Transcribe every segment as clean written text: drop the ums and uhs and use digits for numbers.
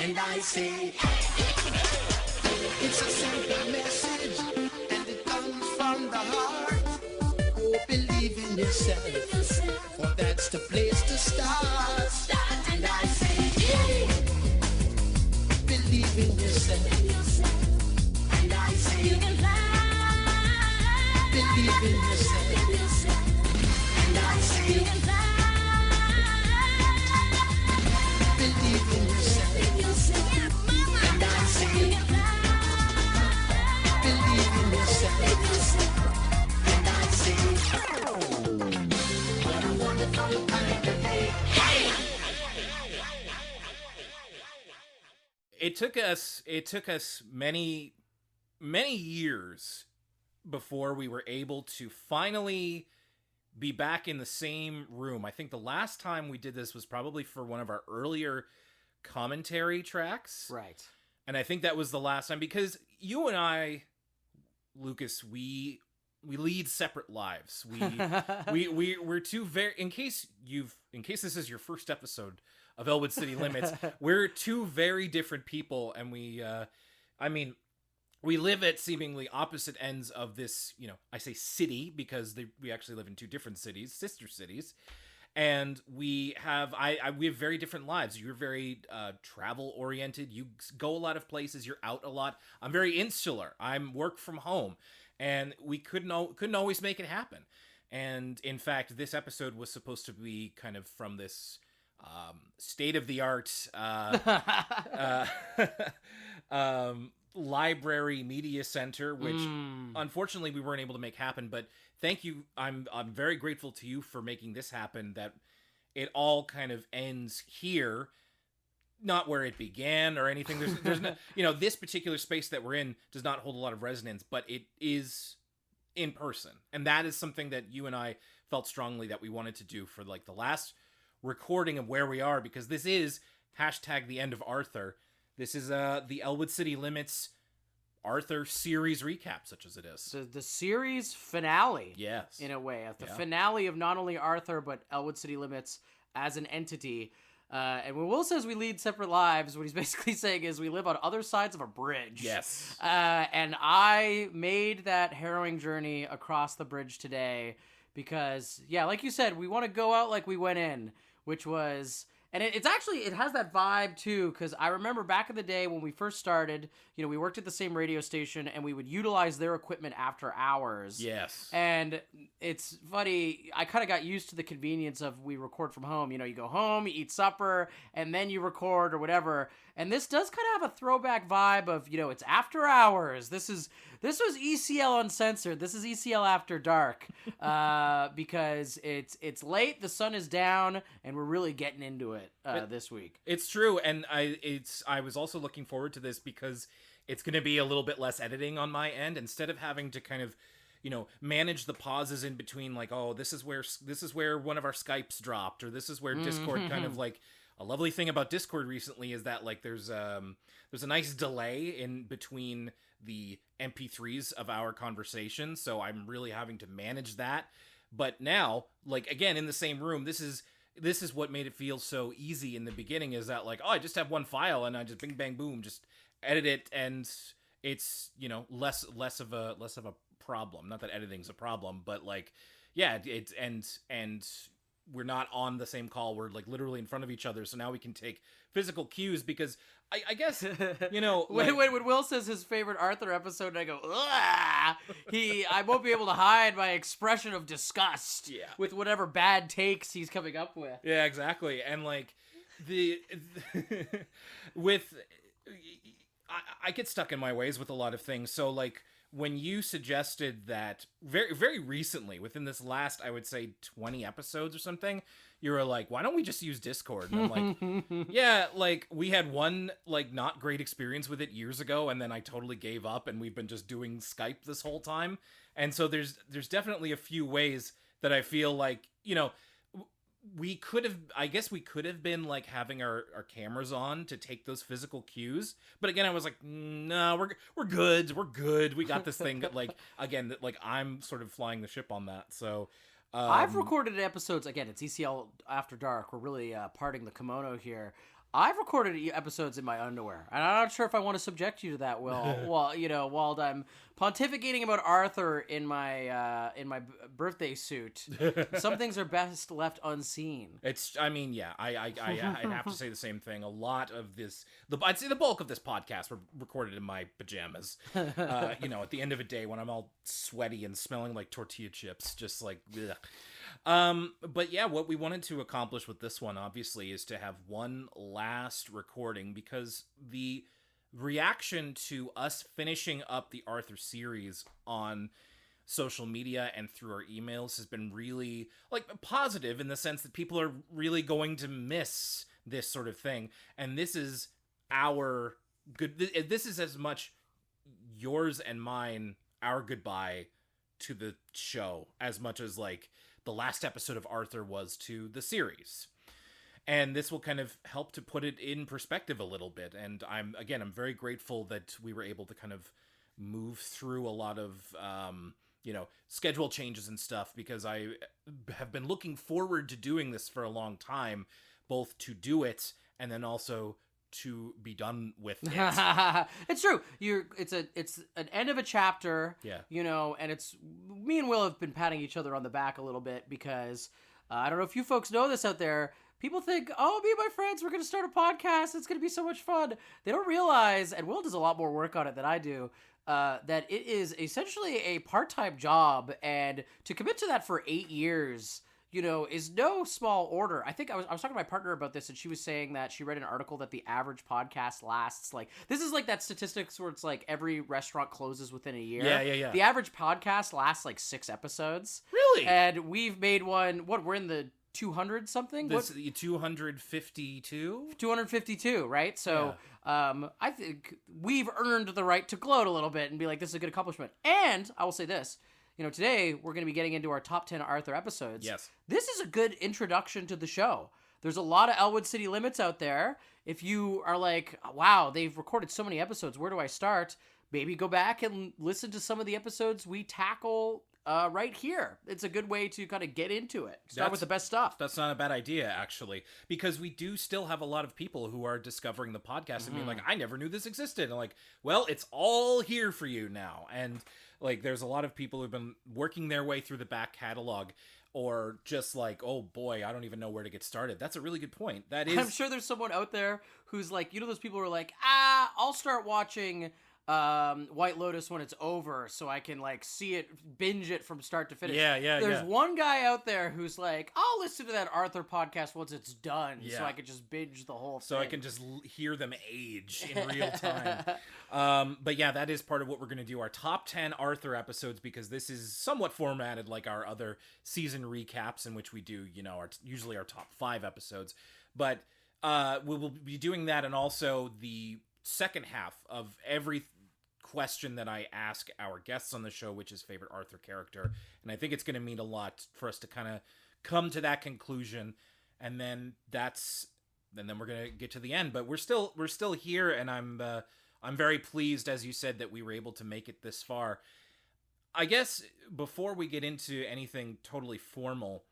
And I say, it's a simple message, and it comes from the heart. Oh, believe in yourself, for that's the place to start. And I say, believe in yourself. And I say, you can fly. Believe in yourself. And I say, you can fly. Believe in yourself. And I say, you can fly. Believe in yourself. And I say, what a wonderful kind of day. It took us many years before we were able to finally be back in the same room. I think the last time we did this was probably for one of our earlier commentary tracks. Right. And I think that was the last time, because you and I, Lucas, we lead separate lives. We're two very, in case this is your first episode of Elwood City Limits, we're two very different people, and we live at seemingly opposite ends of this, I say city because we actually live in two different cities, sister cities. And we have very different lives. You're very travel oriented. You go a lot of places. You're out a lot. I'm very insular. I'm work from home, and we couldn't always make it happen. And in fact, this episode was supposed to be kind of from this state of the art library media center, which unfortunately we weren't able to make happen. But thank you. I'm very grateful to you for making this happen, that it all kind of ends here, not where it began or anything. There's no, this particular space that we're in does not hold a lot of resonance, but it is in person. And that is something that you and I felt strongly that we wanted to do for like the last recording of where we are, because this is #the end of Arthur. This is the Elwood City Limits Arthur series recap, such as it is. So the series finale. Yes. In a way. The finale of not only Arthur, but Elwood City Limits as an entity. And when Will says we lead separate lives, what he's basically saying is we live on other sides of a bridge. Yes. And I made that harrowing journey across the bridge today because, like you said, we want to go out like we went in, which was... And it has that vibe, too, because I remember back in the day when we first started, we worked at the same radio station, and we would utilize their equipment after hours. Yes. And it's funny, I kind of got used to the convenience of we record from home. You go home, you eat supper, and then you record or whatever. And this does kind of have a throwback vibe of, it's after hours. This was ECL Uncensored. This is ECL After Dark, because it's late, the sun is down, and we're really getting into it this week. It's true, and I was also looking forward to this because it's going to be a little bit less editing on my end. Instead of having to kind of, manage the pauses in between, like, oh, this is where one of our Skypes dropped, or this is where Discord kind of like. A lovely thing about Discord recently is that like there's a nice delay in between the MP3s of our conversation, so I'm really having to manage that. But now, like, again, in the same room, this is what made it feel so easy in the beginning, is that like, oh, I just have one file and I just bing bang boom, just edit it, and it's less of a problem. Not that editing's a problem, but like, yeah, it's and we're not on the same call. We're like literally in front of each other. So now we can take physical cues, because I guess, like, when Will says his favorite Arthur episode, and I go, ugh, I won't be able to hide my expression of disgust with whatever bad takes he's coming up with. Yeah, exactly. And like I get stuck in my ways with a lot of things. So like, when you suggested that very, very recently, within this last, I would say 20 episodes or something, you were like, why don't we just use Discord? And I'm like, yeah, like we had one like not great experience with it years ago, and then I totally gave up, and we've been just doing Skype this whole time. And so there's definitely a few ways that I feel like, we could have been like having our cameras on to take those physical cues. But again, I was like, no, we're good. We got this thing. Like, again, like I'm sort of flying the ship on that. So I've recorded episodes. Again, it's ECL After Dark. We're really parting the kimono here. I've recorded episodes in my underwear, and I'm not sure if I want to subject you to that, Will. While I'm pontificating about Arthur in my birthday suit. Some things are best left unseen. I have to say the same thing. A lot of this, I'd say the bulk of this podcast were recorded in my pajamas. At the end of a day when I'm all sweaty and smelling like tortilla chips, just like, ugh. But yeah, what we wanted to accomplish with this one, obviously, is to have one last recording, because the reaction to us finishing up the Arthur series on social media and through our emails has been really, positive, in the sense that people are really going to miss this sort of thing. And this is this is as much yours and mine, our goodbye to the show, as much as the last episode of Arthur was to the series. And this will kind of help to put it in perspective a little bit. And I'm very grateful that we were able to kind of move through a lot of, schedule changes and stuff, because I have been looking forward to doing this for a long time, both to do it and then also to be done with it. It's true. It's an end of a chapter. Yeah. And it's, me and Will have been patting each other on the back a little bit, because I don't know if you folks know this out there. People think, oh, me and my friends, we're going to start a podcast. It's going to be so much fun. They don't realize, and Will does a lot more work on it than I do, that it is essentially a part-time job, and to commit to that for 8 years, is no small order. I think I was talking to my partner about this, and she was saying that she read an article that the average podcast lasts, this is like that statistics where it's every restaurant closes within a year. Yeah. The average podcast lasts 6 episodes. Really? And we've made one, we're in the 200 something? This 252? 252, right? So I think we've earned the right to gloat a little bit and be like, this is a good accomplishment. And I will say this, today we're going to be getting into our top 10 Arthur episodes. Yes. This is a good introduction to the show. There's a lot of Elwood City Limits out there. If you are like, wow, they've recorded so many episodes, where do I start? Maybe go back and listen to some of the episodes we tackle right here. It's a good way to kind of get into it. Start with the best stuff. That's not a bad idea, actually, because we do still have a lot of people who are discovering the podcast and being like, I never knew this existed. And well, it's all here for you now. And there's a lot of people who've been working their way through the back catalog, or just oh boy, I don't even know where to get started. That's a really good point. That is, I'm sure there's someone out there who's those people who are I'll start watching White Lotus when it's over, so I can see it, binge it from start to finish. There's one guy out there who's I'll listen to that Arthur podcast once it's done, so I can just binge the whole thing. So I can just hear them age in real time. But yeah, that is part of what we're going to do, our top 10 Arthur episodes, because this is somewhat formatted like our other season recaps, in which we do, usually our top 5 episodes. But we will be doing that, and also the second half of every question that I ask our guests on the show, which is favorite Arthur character. And I think it's going to mean a lot for us to kind of come to that conclusion, and then we're going to get to the end. But we're still here, and I'm very pleased, as you said, that we were able to make it this far. I guess before we get into anything totally formal,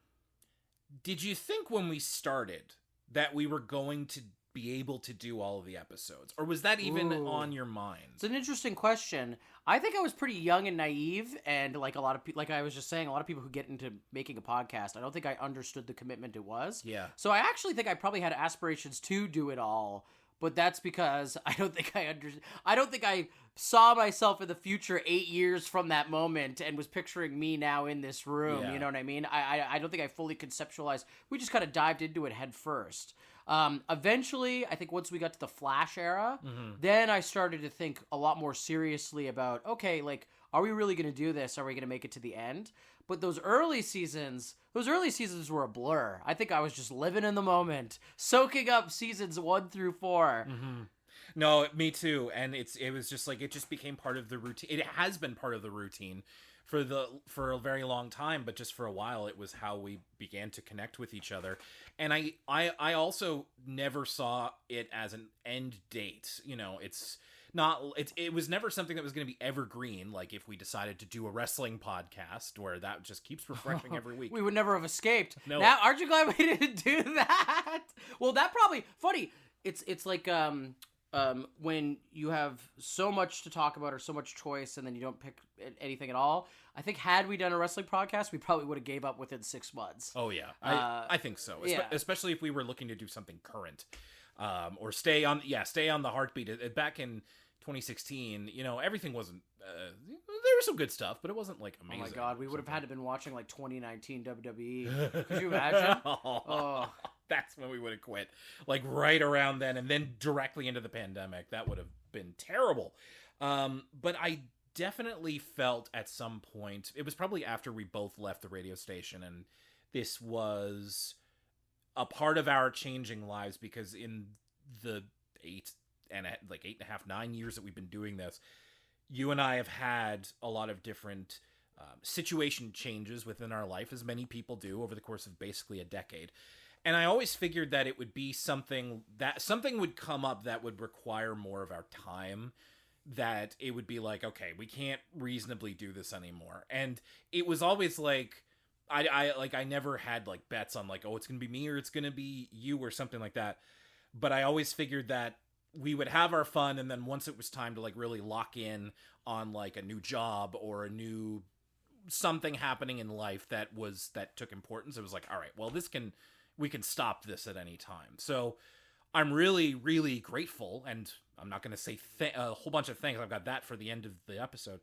did you think when we started that we were going to be able to do all of the episodes, or was that even on your mind? It's an interesting question. I think I was pretty young and naive, and a lot of people, like I was just saying, a lot of people who get into making a podcast, I don't think I understood the commitment it was. Yeah. So I actually think I probably had aspirations to do it all, but that's because I don't think I saw myself in the future 8 years from that moment and was picturing me now in this room. Yeah. You know what I mean? I don't think I fully conceptualized. We just kind of dived into it head first. Eventually, I think once we got to the Flash era, then I started to think a lot more seriously about, okay, are we really going to do this? Are we going to make it to the end? But those early seasons were a blur. I think I was just living in the moment, soaking up seasons 1 through 4. No, me too. And it was just it just became part of the routine. It has been part of the routine for a very long time, but just for a while, it was how we began to connect with each other. And I also never saw it as an end date. It was never something that was going to be evergreen. Like if we decided to do a wrestling podcast where that just keeps refreshing every week, we would never have escaped. No. Now, aren't you glad we didn't do that? Well, that probably funny. It's like when you have so much to talk about or so much choice and then you don't pick anything at all. I think had we done a wrestling podcast, we probably would have gave up within 6 months. Oh yeah, I think so. Yeah. Especially if we were looking to do something current, or stay on the heartbeat. Back in 2016, everything wasn't. There was some good stuff, but it wasn't like amazing. Oh my god, we would have had to been watching like 2019 WWE. Could you imagine? Oh. That's when we would have quit, like right around then, and then directly into the pandemic. That would have been terrible. But I definitely felt at some point, it was probably after we both left the radio station, and this was a part of our changing lives, because in the 8.5, 9 years that we've been doing this, you and I have had a lot of different situation changes within our life, as many people do over the course of basically a decade. And I always figured that it would be something would come up that would require more of our time, that it would be like, okay, we can't reasonably do this anymore. And it was always like, I never had like bets on like, oh, it's going to be me or it's going to be you or something like that. But I always figured that we would have our fun, and then once it was time to like really lock in on like a new job or a new something happening in life that took importance, it was like, all right, well, we can stop this at any time. So I'm really, really grateful, and I'm not going to say a whole bunch of things. I've got that for the end of the episode.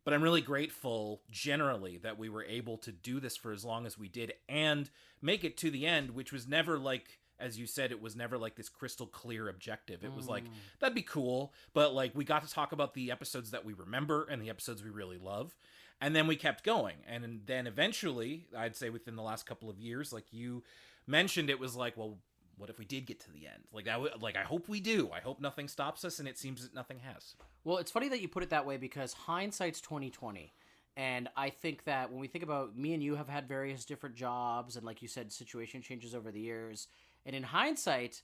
But I'm really grateful generally that we were able to do this for as long as we did and make it to the end, which was never like, as you said, it was never like this crystal clear objective. It was like, that'd be cool. But like, we got to talk about the episodes that we remember and the episodes we really love. And then we kept going. And then eventually, I'd say within the last couple of years, like you mentioned, it was like, well, what if we did get to the end? Like I hope we do. I hope nothing stops us, and it seems that nothing has. Well, it's funny that you put it that way, because hindsight's 2020. And I think that when we think about, me and you have had various different jobs, and like you said, situation changes over the years. And in hindsight,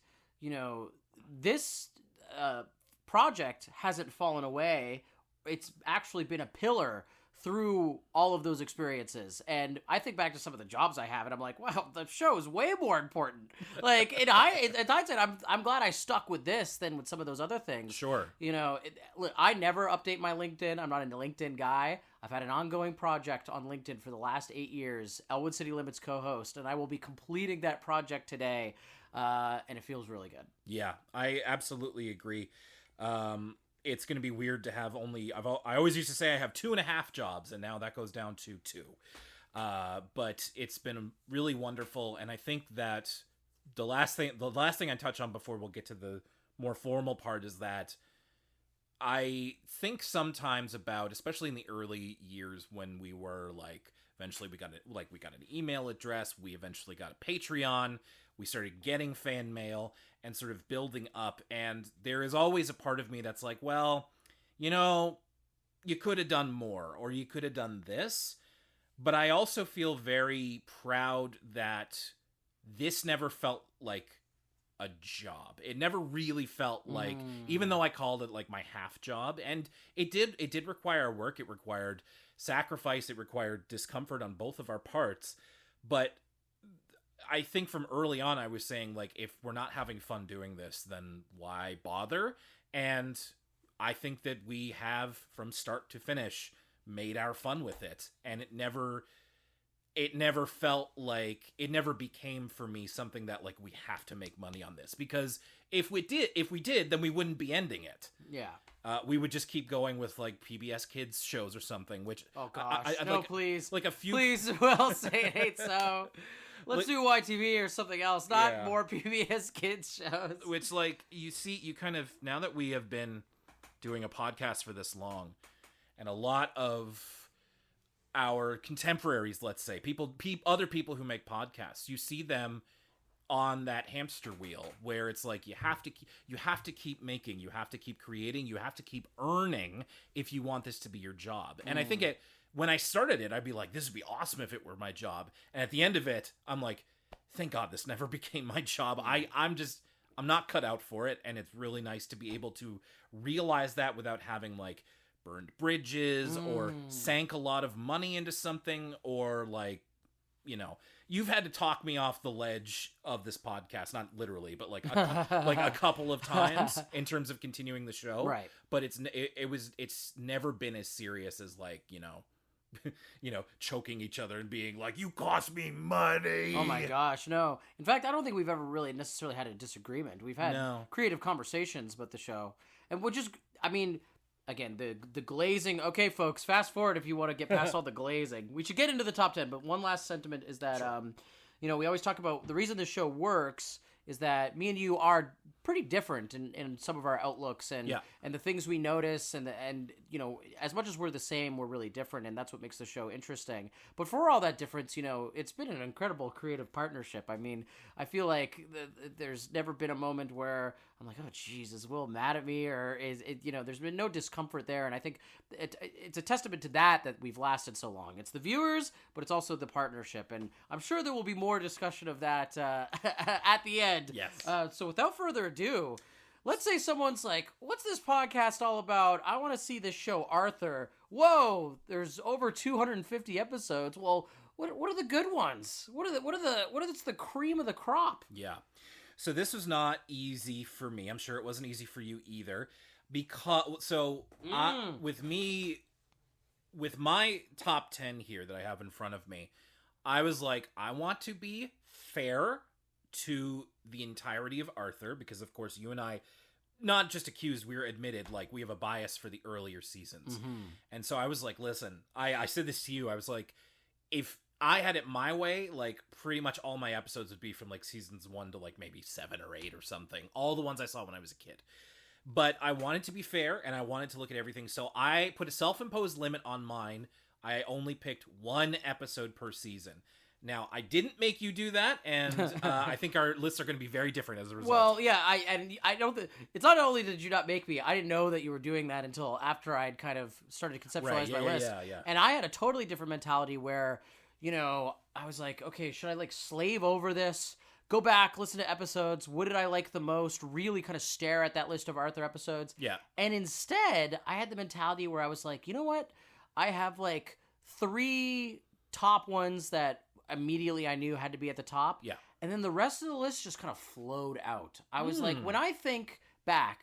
this project hasn't fallen away. It's actually been a pillar through all of those experiences. And I think back to some of the jobs I have, and I'm like, wow, the show is way more important. Like, in hindsight, I'm glad I stuck with this than with some of those other things. Sure. Look, I never update my LinkedIn. I'm not a LinkedIn guy. I've had an ongoing project on LinkedIn for the last 8 years, Elwood City Limits co-host, and I will be completing that project today, and it feels really good. Yeah, I absolutely agree. It's going to be weird to have I always used to say I have 2.5 jobs, and now that goes down to 2. But it's been really wonderful. And I think that the last thing I touch on before we'll get to the more formal part is that I think sometimes about, especially in the early years when we were like, eventually we got an email address, we eventually got a Patreon, we started getting fan mail and sort of building up. And there is always a part of me that's like, well, you could have done more, or you could have done this. But I also feel very proud that this never felt like a job. It never really felt like, even though I called it like my half job, and it did require work, it required sacrifice, it required discomfort on both of our parts. But I think from early on I was saying, like, if we're not having fun doing this, then why bother? And I think that we have, from start to finish, made our fun with it. And it never felt like, it never became for me something that like, we have to make money on this, because if we did, then we wouldn't be ending it. Yeah. We would just keep going with like PBS Kids shows or something, which, oh gosh, no, please, like a few, please, who else say it ain't so? Let's do YTV or something else, not more PBS Kids shows. Which, like, you kind of, now that we have been doing a podcast for this long, and a lot of our contemporaries, let's say, other people who make podcasts, you see them on that hamster wheel where it's like you have to keep making, you have to keep creating, you have to keep earning if you want this to be your job. And I think when I started it, I'd be like, this would be awesome if it were my job. And at the end of it, I'm like, thank God this never became my job. I'm not cut out for it. And it's really nice to be able to realize that without having like burned bridges or sank a lot of money into something, or like, you've had to talk me off the ledge of this podcast, not literally, but like a couple of times in terms of continuing the show. Right. But it's never been as serious as like, choking each other and being like, you cost me money. Oh my gosh, no. In fact, I don't think we've ever really necessarily had a disagreement. We've had creative conversations about the show. And we'll just, I mean, again, the glazing. Okay, folks, fast forward if you want to get past all the glazing. We should get into the top 10, but one last sentiment is that, we always talk about the reason this show works is that me and you are pretty different in some of our outlooks and the things we notice and as much as we're the same, we're really different, and that's what makes the show interesting. But for all that difference, it's been an incredible creative partnership. I mean, I feel like there's never been a moment where I'm like, oh, geez, is Will mad at me? Or is it, there's been no discomfort there. And I think it's a testament to that we've lasted so long. It's the viewers, but it's also the partnership. And I'm sure there will be more discussion of that at the end. Yes. So without further ado, let's say someone's like, what's this podcast all about? I want to see this show, Arthur. Whoa, there's over 250 episodes. Well, what are the good ones? What is the cream of the crop? Yeah. So this was not easy for me. I'm sure it wasn't easy for you either. With my top 10 here that I have in front of me, I was like, I want to be fair to the entirety of Arthur, because of course you and I, not just accused, we're admitted, like, we have a bias for the earlier seasons. Mm-hmm. And so I was like, listen, I said this to you, I was like, if I had it my way, like, pretty much all my episodes would be from, like, seasons 1 to, like, maybe 7 or 8 or something. All the ones I saw when I was a kid. But I wanted to be fair, and I wanted to look at everything. So I put a self-imposed limit on mine. I only picked 1 episode per season. Now, I didn't make you do that, and I think our lists are going to be very different as a result. Well, yeah, I don't. It's not only did you not make me, I didn't know that you were doing that until after I'd kind of started to conceptualize my list. Yeah. And I had a totally different mentality where, I was like, okay, should I like slave over this? Go back, listen to episodes. What did I like the most? Really kind of stare at that list of Arthur episodes. Yeah. And instead, I had the mentality where I was like, you know what? I have like 3 top ones that immediately I knew had to be at the top. Yeah. And then the rest of the list just kind of flowed out. I was like, when I think back,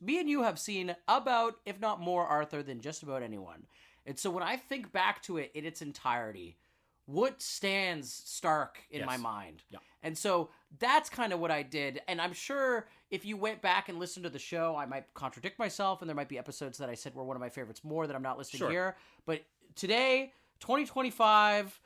me and you have seen about, if not more, Arthur than just about anyone. And so when I think back to it in its entirety, what stands stark in my mind? Yeah. And so that's kind of what I did. And I'm sure if you went back and listened to the show, I might contradict myself, and there might be episodes that I said were one of my favorites more that I'm not listing here. But today, 2025,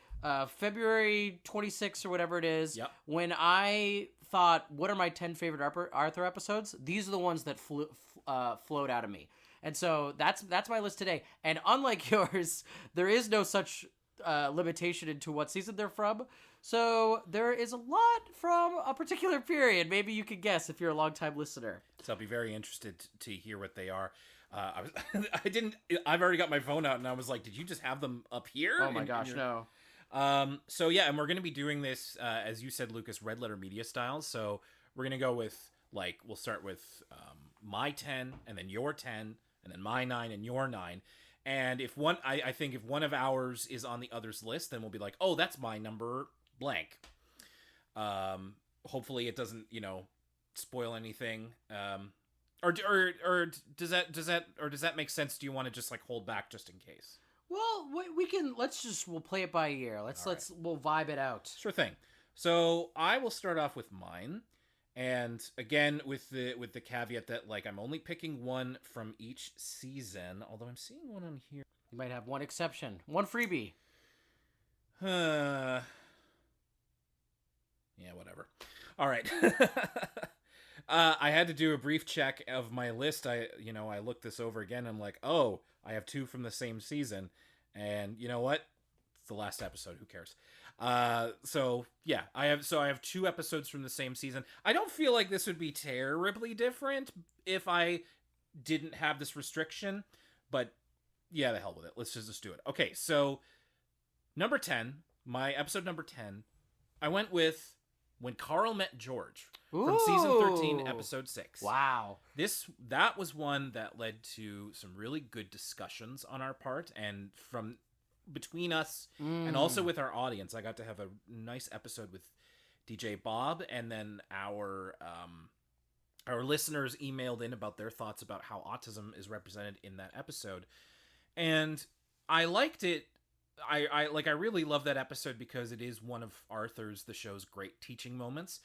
February 26th or whatever it is, when I thought, what are my 10 favorite Arthur episodes? These are the ones that flowed out of me. And so that's my list today. And unlike yours, there is no such limitation into what season they're from. So there is a lot from a particular period. Maybe you could guess if you're a longtime listener. So I'll be very interested to hear what they are. I've already got my phone out and I was like, did you just have them up here? Oh my gosh, no. So yeah, and we're going to be doing this, as you said, Lucas, Red Letter Media style. So we're going to go with, like, we'll start with my 10 and then your 10 and then my 9 and your 9. And if one, I think if one of ours is on the other's list, then we'll be like, oh, that's my number blank. Hopefully it doesn't, spoil anything. Or does that make sense? Do you want to just like hold back just in case? Well, we'll play it by ear. We'll vibe it out. Sure thing. So I will start off with mine. And again, with the caveat that, like, I'm only picking 1 from each season, although I'm seeing one on here. You might have one exception. One freebie. Yeah, whatever. All right. I had to do a brief check of my list. I looked this over again. I'm like, oh, I have 2 from the same season. And you know what? It's the last episode. Who cares? So yeah, I have 2 episodes from the same season. I don't feel like this would be terribly different if I didn't have this restriction, but yeah, the hell with it. Let's just do it. Okay, so number 10, my episode number 10, I went with When Carl Met George from season 13, episode 6. Wow. That was one that led to some really good discussions on our part, and from between us and also with our audience. I got to have a nice episode with DJ Bob, and then our listeners emailed in about their thoughts about how autism is represented in that episode. And I liked it. I really love that episode because it is one of the show's great teaching moments.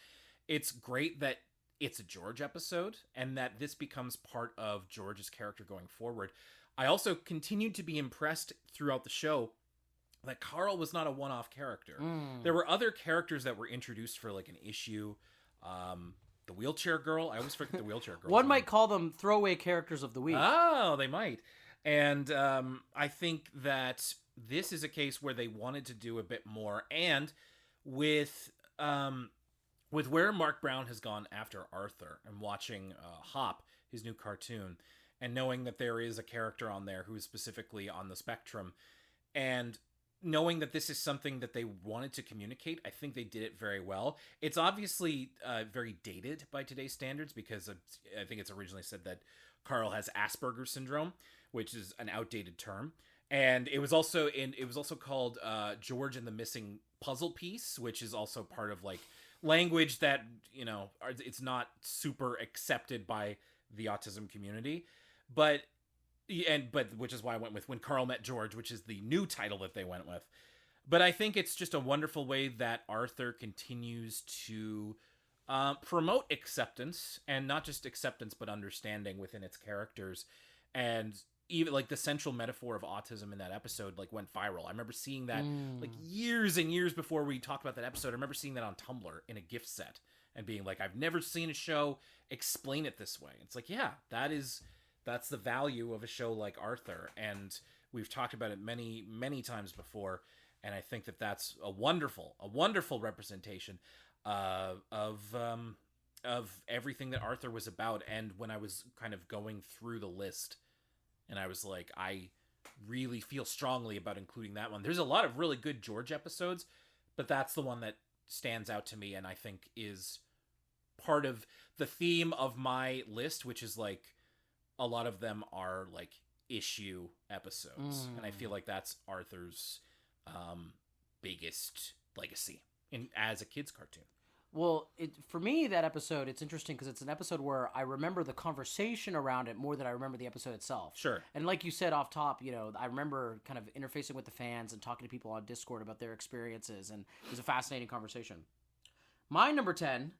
It's great that it's a George episode and that this becomes part of George's character going forward. I also continued to be impressed throughout the show that Carl was not a one-off character. There were other characters that were introduced for like an issue. The wheelchair girl. I always forget the wheelchair girl. One might call them throwaway characters of the week. Oh, they might. And I think that this is a case where they wanted to do a bit more. And with where Mark Brown has gone after Arthur and watching Hop, his new cartoon, and knowing that there is a character on there who is specifically on the spectrum, and knowing that this is something that they wanted to communicate, I think they did it very well. It's obviously very dated by today's standards because I think it's originally said that Carl has Asperger's syndrome, which is an outdated term. And it was also called George and the Missing Puzzle Piece, which is also part of like language that, you know, it's not super accepted by the autism community. But which is why I went with When Carl Met George, which is the new title that they went with. But I think it's just a wonderful way that Arthur continues to promote acceptance, and not just acceptance, but understanding within its characters. And even like the central metaphor of autism in that episode like went viral. I remember seeing that like years and years before we talked about that episode. I remember seeing that on Tumblr in a gift set and being like, I've never seen a show explain it this way. It's like, yeah, that's the value of a show like Arthur, and we've talked about it many, many times before, and I think that that's a wonderful representation of everything that Arthur was about. And when I was kind of going through the list, and I was like, I really feel strongly about including that one. There's a lot of really good George episodes, but that's the one that stands out to me, and I think is part of the theme of my list, which is like, a lot of them are like issue episodes, and I feel like that's Arthur's biggest legacy as a kid's cartoon. Well, for me, that episode, it's interesting because it's an episode where I remember the conversation around it more than I remember the episode itself. Sure. And like you said off top, you know, I remember kind of interfacing with the fans and talking to people on Discord about their experiences, and it was a fascinating conversation. My number 10...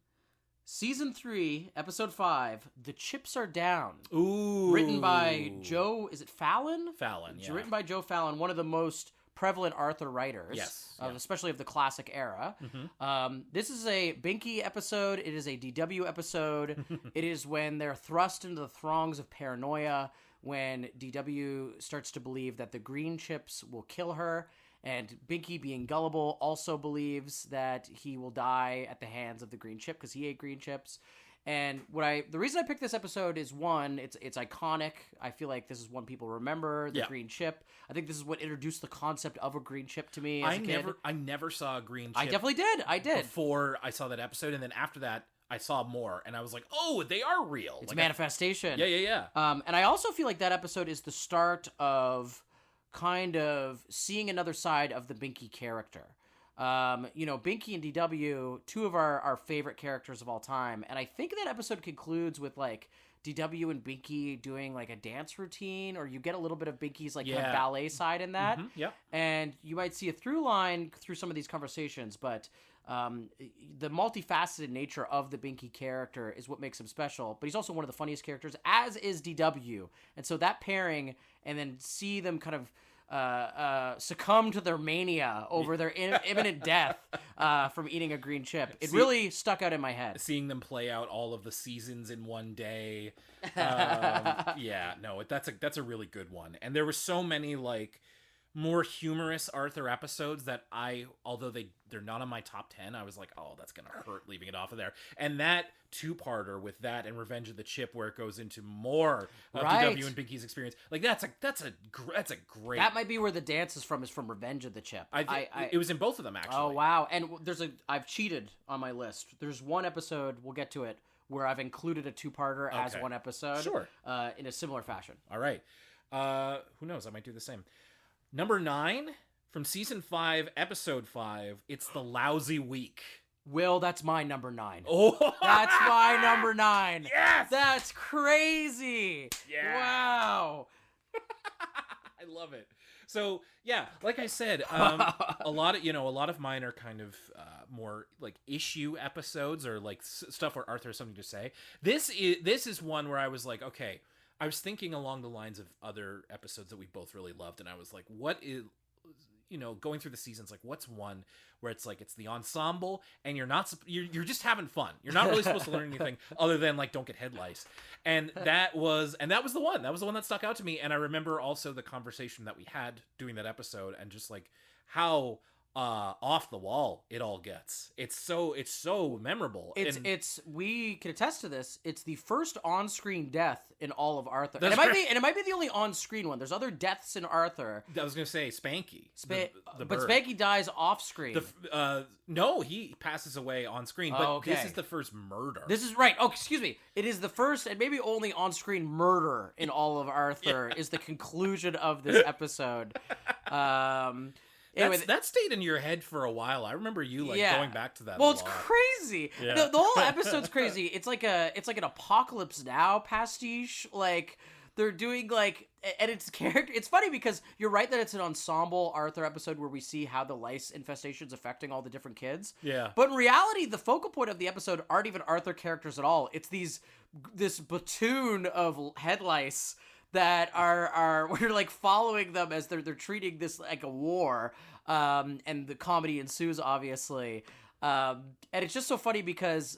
Season 3, Episode 5, The Chips Are Down. Ooh. Written by Joe, is it Fallon? Fallon, It's yeah. written by Joe Fallon, one of the most prevalent Arthur writers. Yes. Especially of the classic era. This is a Binky episode. It is a DW episode. It is when they're thrust into the throngs of paranoia, when DW starts to believe that the green chips will kill her. And Binky, being gullible, also believes that he will die at the hands of the green chip because he ate green chips. And the reason I picked this episode is, one, it's iconic. I feel like this is one people remember, the green chip. I think this is what introduced the concept of a green chip to me as a kid. I never saw a green chip. I definitely did. I did. Before I saw that episode, and then after that, I saw more, and I was like, oh, they are real. It's like manifestation. Yeah. And I also feel like that episode is the start of kind of seeing another side of the Binky character. You know, Binky and DW, two of our favorite characters of all time. And I think that episode concludes with like DW and Binky doing like a dance routine, or you get a little bit of Binky's like kind of ballet side in that. Yeah. And you might see a through line through some of these conversations, but the multifaceted nature of the Binky character is what makes him special. But he's also one of the funniest characters, as is DW. And so that pairing, and then see them kind of succumb to their mania over their imminent death from eating a green chip. It really stuck out in my head. Seeing them play out all of the seasons in one day. That's a really good one. And there were so many like more humorous Arthur episodes that although they're not on my top 10, I was like, oh, that's gonna hurt leaving it off of there. And that two-parter with that and Revenge of the Chip, where it goes into more of DW and Binky's experience, like that's a great. That might be where the dance is from Revenge of the Chip. It was in both of them, actually. Oh wow! And I've cheated on my list. There's one episode, we'll get to it, where I've included a two-parter as one episode. Sure. In a similar fashion. All right. Who knows? I might do the same. Number 9, From season 5, episode 5, it's the lousy week. Will, that's my number 9. Oh, That's my number 9. Yes! That's crazy. Yeah. Wow. I love it. So yeah, like I said, a lot of mine are kind of more like issue episodes or like stuff where Arthur has something to say. This is one where I was like, okay, I was thinking along the lines of other episodes that we both really loved, and I was like, what is, going through the seasons, like what's one where it's like it's the ensemble and you're just having fun. You're not really supposed to learn anything other than like don't get head lice. And that was the one. That was the one that stuck out to me. And I remember also the conversation that we had doing that episode and just like how off the wall it all gets. It's so memorable. It's we can attest to this. It's the first on-screen death in all of Arthur. And That's it might be the only on-screen one. There's other deaths in Arthur. I was gonna say Spanky. The but bird. Spanky dies off-screen. No, he passes away on screen. But this is the first murder. This is right. Oh, excuse me. It is the first and maybe only on-screen murder in all of Arthur. Is the conclusion of this episode. Anyway, that stayed in your head for a while. I remember you going back to that. Well, a it's lot. crazy. Yeah. The whole episode's crazy. It's like an Apocalypse Now pastiche. Like they're doing like, and it's funny because you're right that it's an ensemble Arthur episode where we see how the lice infestation's affecting all the different kids. Yeah. But in reality, the focal point of the episode aren't even Arthur characters at all. It's this platoon of head lice that are we're like following them as they're treating this like a war, and the comedy ensues obviously, and it's just so funny because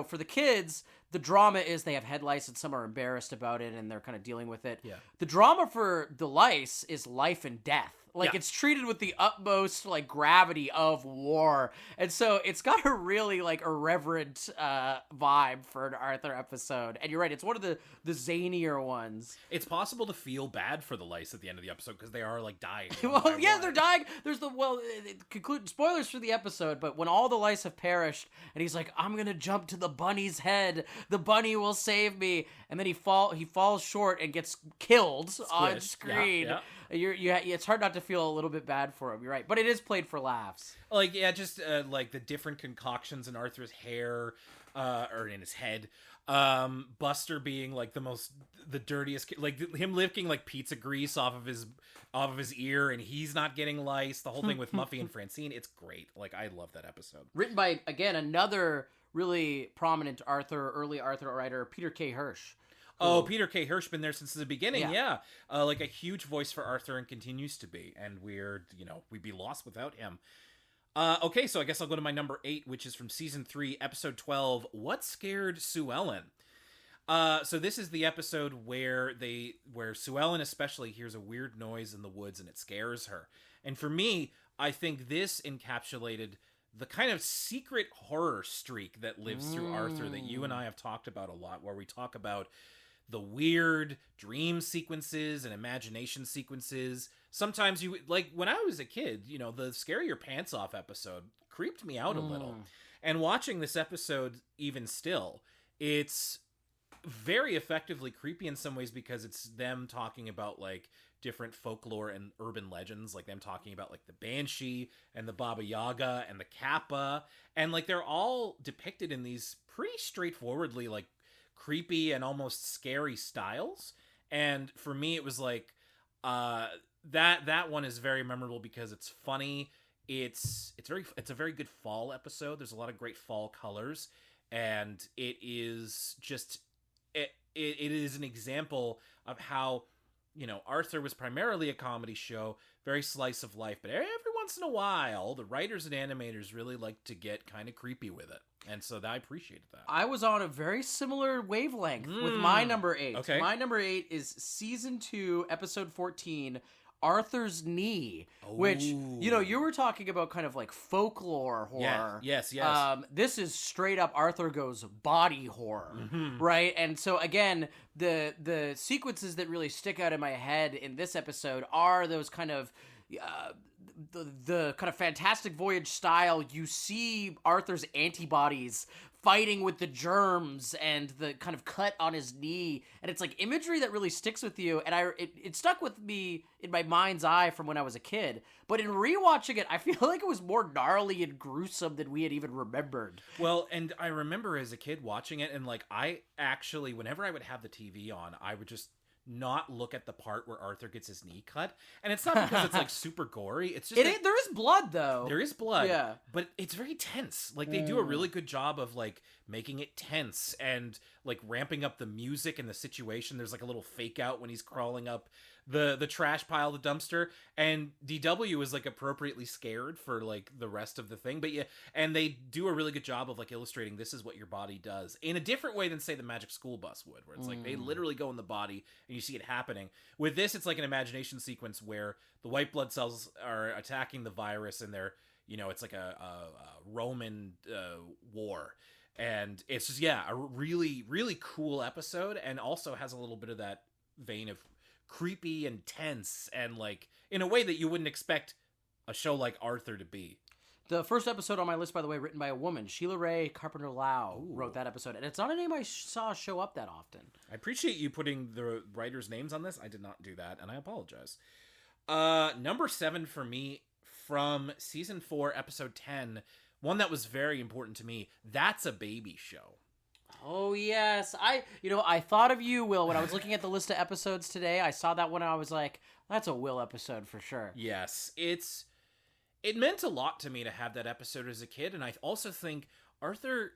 for the kids the drama is they have head lice and some are embarrassed about it and they're kind of dealing with it. Yeah. The drama for the lice is life and death. Like it's treated with the utmost like gravity of war, and so it's got a really like irreverent vibe for an Arthur episode. And you're right, it's one of the zanier ones. It's possible to feel bad for the lice at the end of the episode because they are like dying. Well, yeah, they're dying. There's conclude spoilers for the episode, but when all the lice have perished, and he's like, "I'm gonna jump to the bunny's head. The bunny will save me," and then he falls short and gets killed on screen. Yeah. It's hard not to feel a little bit bad for him. You're right, but it is played for laughs. Like just like the different concoctions in Arthur's hair, or in his head. Buster being like the dirtiest, like him licking like pizza grease off of his ear, and he's not getting lice. The whole thing with Muffy and Francine, it's great. Like I love that episode. Written by again another really prominent early Arthur writer, Peter K. Hirsch. Oh, Peter K. Hirsch been there since the beginning, yeah. Like a huge voice for Arthur and continues to be, and we'd be lost without him. Okay, so I guess I'll go to my number 8, which is from season 3, episode 12, What Scared Sue Ellen? So this is the episode where Sue Ellen especially hears a weird noise in the woods and it scares her. And for me, I think this encapsulated the kind of secret horror streak that lives through Arthur that you and I have talked about a lot, where we talk about the weird dream sequences and imagination sequences. Sometimes like when I was a kid, the Scare Your Pants Off episode creeped me out a little. And watching this episode even still, it's very effectively creepy in some ways because it's them talking about like different folklore and urban legends, like them talking about like the Banshee and the Baba Yaga and the Kappa, and like they're all depicted in these pretty straightforwardly like creepy and almost scary styles. And for me it was like that one is very memorable because it's funny. It's a very good fall episode. There's a lot of great fall colors, and it is just it is an example of how Arthur was primarily a comedy show, very slice of life, but every once in a while the writers and animators really like to get kind of creepy with it. And so I appreciated that. I was on a very similar wavelength with my number 8. Okay. My number 8 is season 2, episode 14, Arthur's Knee, which, you were talking about kind of like folklore horror. Yes. This is straight up Arthur goes body horror, right? And so again, the sequences that really stick out in my head in this episode are those kind of the kind of Fantastic Voyage style. You see Arthur's antibodies fighting with the germs and the kind of cut on his knee, and it's like imagery that really sticks with you, and it stuck with me in my mind's eye from when I was a kid. But in rewatching it, I feel like it was more gnarly and gruesome than we had even remembered. Well, and I remember as a kid watching it, and like I actually, whenever I would have the TV on, I would just not look at the part where Arthur gets his knee cut. And it's not because it's like super gory. It's just There is blood though. There is blood. Yeah. But it's very tense. Like they do a really good job of like making it tense and like ramping up the music and the situation. There's like a little fake out when he's crawling up the trash pile, the dumpster, and DW is like appropriately scared for like the rest of the thing. But yeah, and they do a really good job of like illustrating this is what your body does in a different way than say the Magic School Bus would, where it's like they literally go in the body and you see it happening. With this, it's like an imagination sequence where the white blood cells are attacking the virus, and they're, you know, it's like a Roman war. And it's just, yeah, a really, really cool episode, and also has a little bit of that vein of creepy and tense, and like in a way that you wouldn't expect a show like Arthur to be. The first episode on my list, by the way, written by a woman, Sheila Ray Carpenter Lau, wrote that episode, and it's not a name I saw show up that often. I appreciate you putting the writers' names on this. I did not do that, and I apologize. Number 7 for me from season 4, episode 10, one that was very important to me. That's a Baby Show. Oh, yes. I thought of you, Will, when I was looking at the list of episodes today. I saw that one and I was like, that's a Will episode for sure. Yes, it meant a lot to me to have that episode as a kid, and I also think Arthur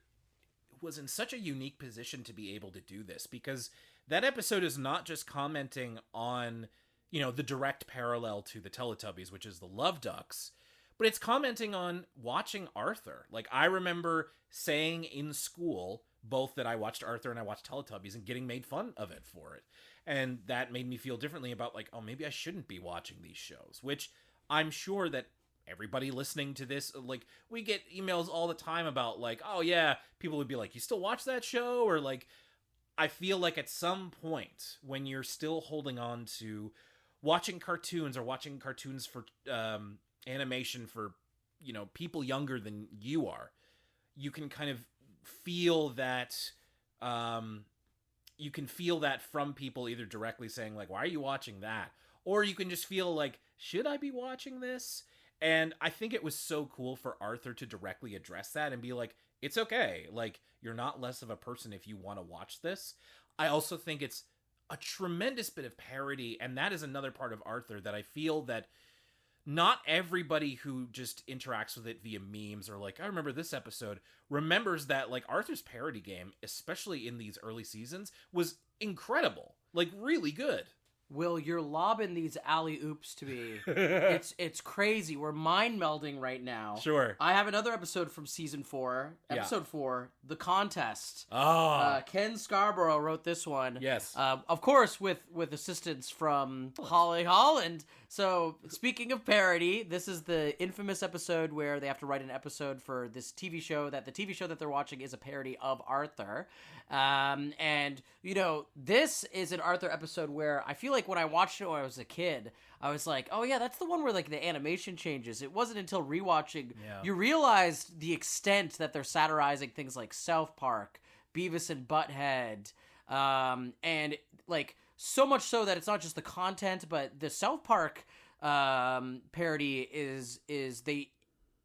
was in such a unique position to be able to do this, because that episode is not just commenting on, you know, the direct parallel to the Teletubbies, which is the Love Ducks, but it's commenting on watching Arthur. Like, I remember saying in school both that I watched Arthur and I watched Teletubbies and getting made fun of it for it. And that made me feel differently about, like, oh, maybe I shouldn't be watching these shows, which I'm sure that everybody listening to this, like, we get emails all the time about, like, oh yeah, people would be like, you still watch that show? Or like, I feel like at some point when you're still holding on to watching cartoons, or watching cartoons for animation for, you know, people younger than you are, you can kind of feel that you can feel that from people either directly saying like, why are you watching that? Or you can just feel like, should I be watching this? And I think it was so cool for Arthur to directly address that and be like, it's okay. Like, you're not less of a person if you want to watch this. I also think it's a tremendous bit of parody, and that is another part of Arthur that I feel that not everybody who just interacts with it via memes or like, I remember this episode, remembers that like Arthur's parody game, especially in these early seasons, was incredible. Like, really good. Will, you're lobbing these alley-oops to me. It's crazy. We're mind melding right now. Sure. I have another episode from season 4. Episode 4, The Contest. Oh. Ken Scarborough wrote this one. Yes. Of course, with assistance from Holly Holland. So, speaking of parody, this is the infamous episode where they have to write an episode for this TV show, that the TV show that they're watching is a parody of Arthur. And, you know, this is an Arthur episode where I feel like when I watched it when I was a kid, I was like, oh yeah, that's the one where like the animation changes. It wasn't until rewatching you realized the extent that they're satirizing things like South Park, Beavis and Butthead, and like so much so that it's not just the content, but the South Park parody is they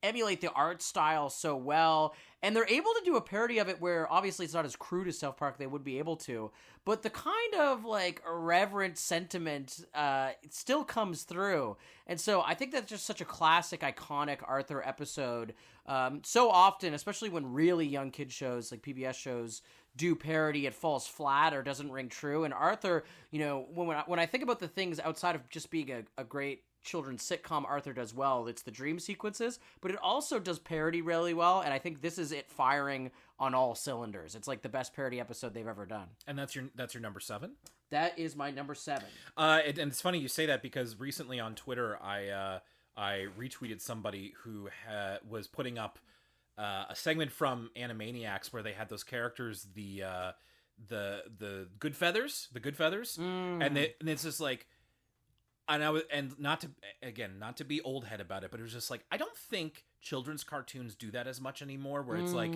emulate the art style so well, and they're able to do a parody of it where obviously it's not as crude as South Park they would be able to, but the kind of like irreverent sentiment it still comes through. And so I think that's just such a classic, iconic Arthur episode. So often, especially when really young kid shows like PBS shows do parody, it falls flat or doesn't ring true. And Arthur, you know, when I think about the things outside of just being a great children's sitcom Arthur does well, it's the dream sequences, but it also does parody really well, and I think this is it firing on all cylinders. It's like the best parody episode they've ever done. And that's your number 7? That is my number 7. And it's funny you say that, because recently on Twitter I retweeted somebody who was putting up a segment from Animaniacs where they had those characters, the good feathers, and it's just like, and not to be old head about it, but it was just like, I don't think children's cartoons do that as much anymore, where it's like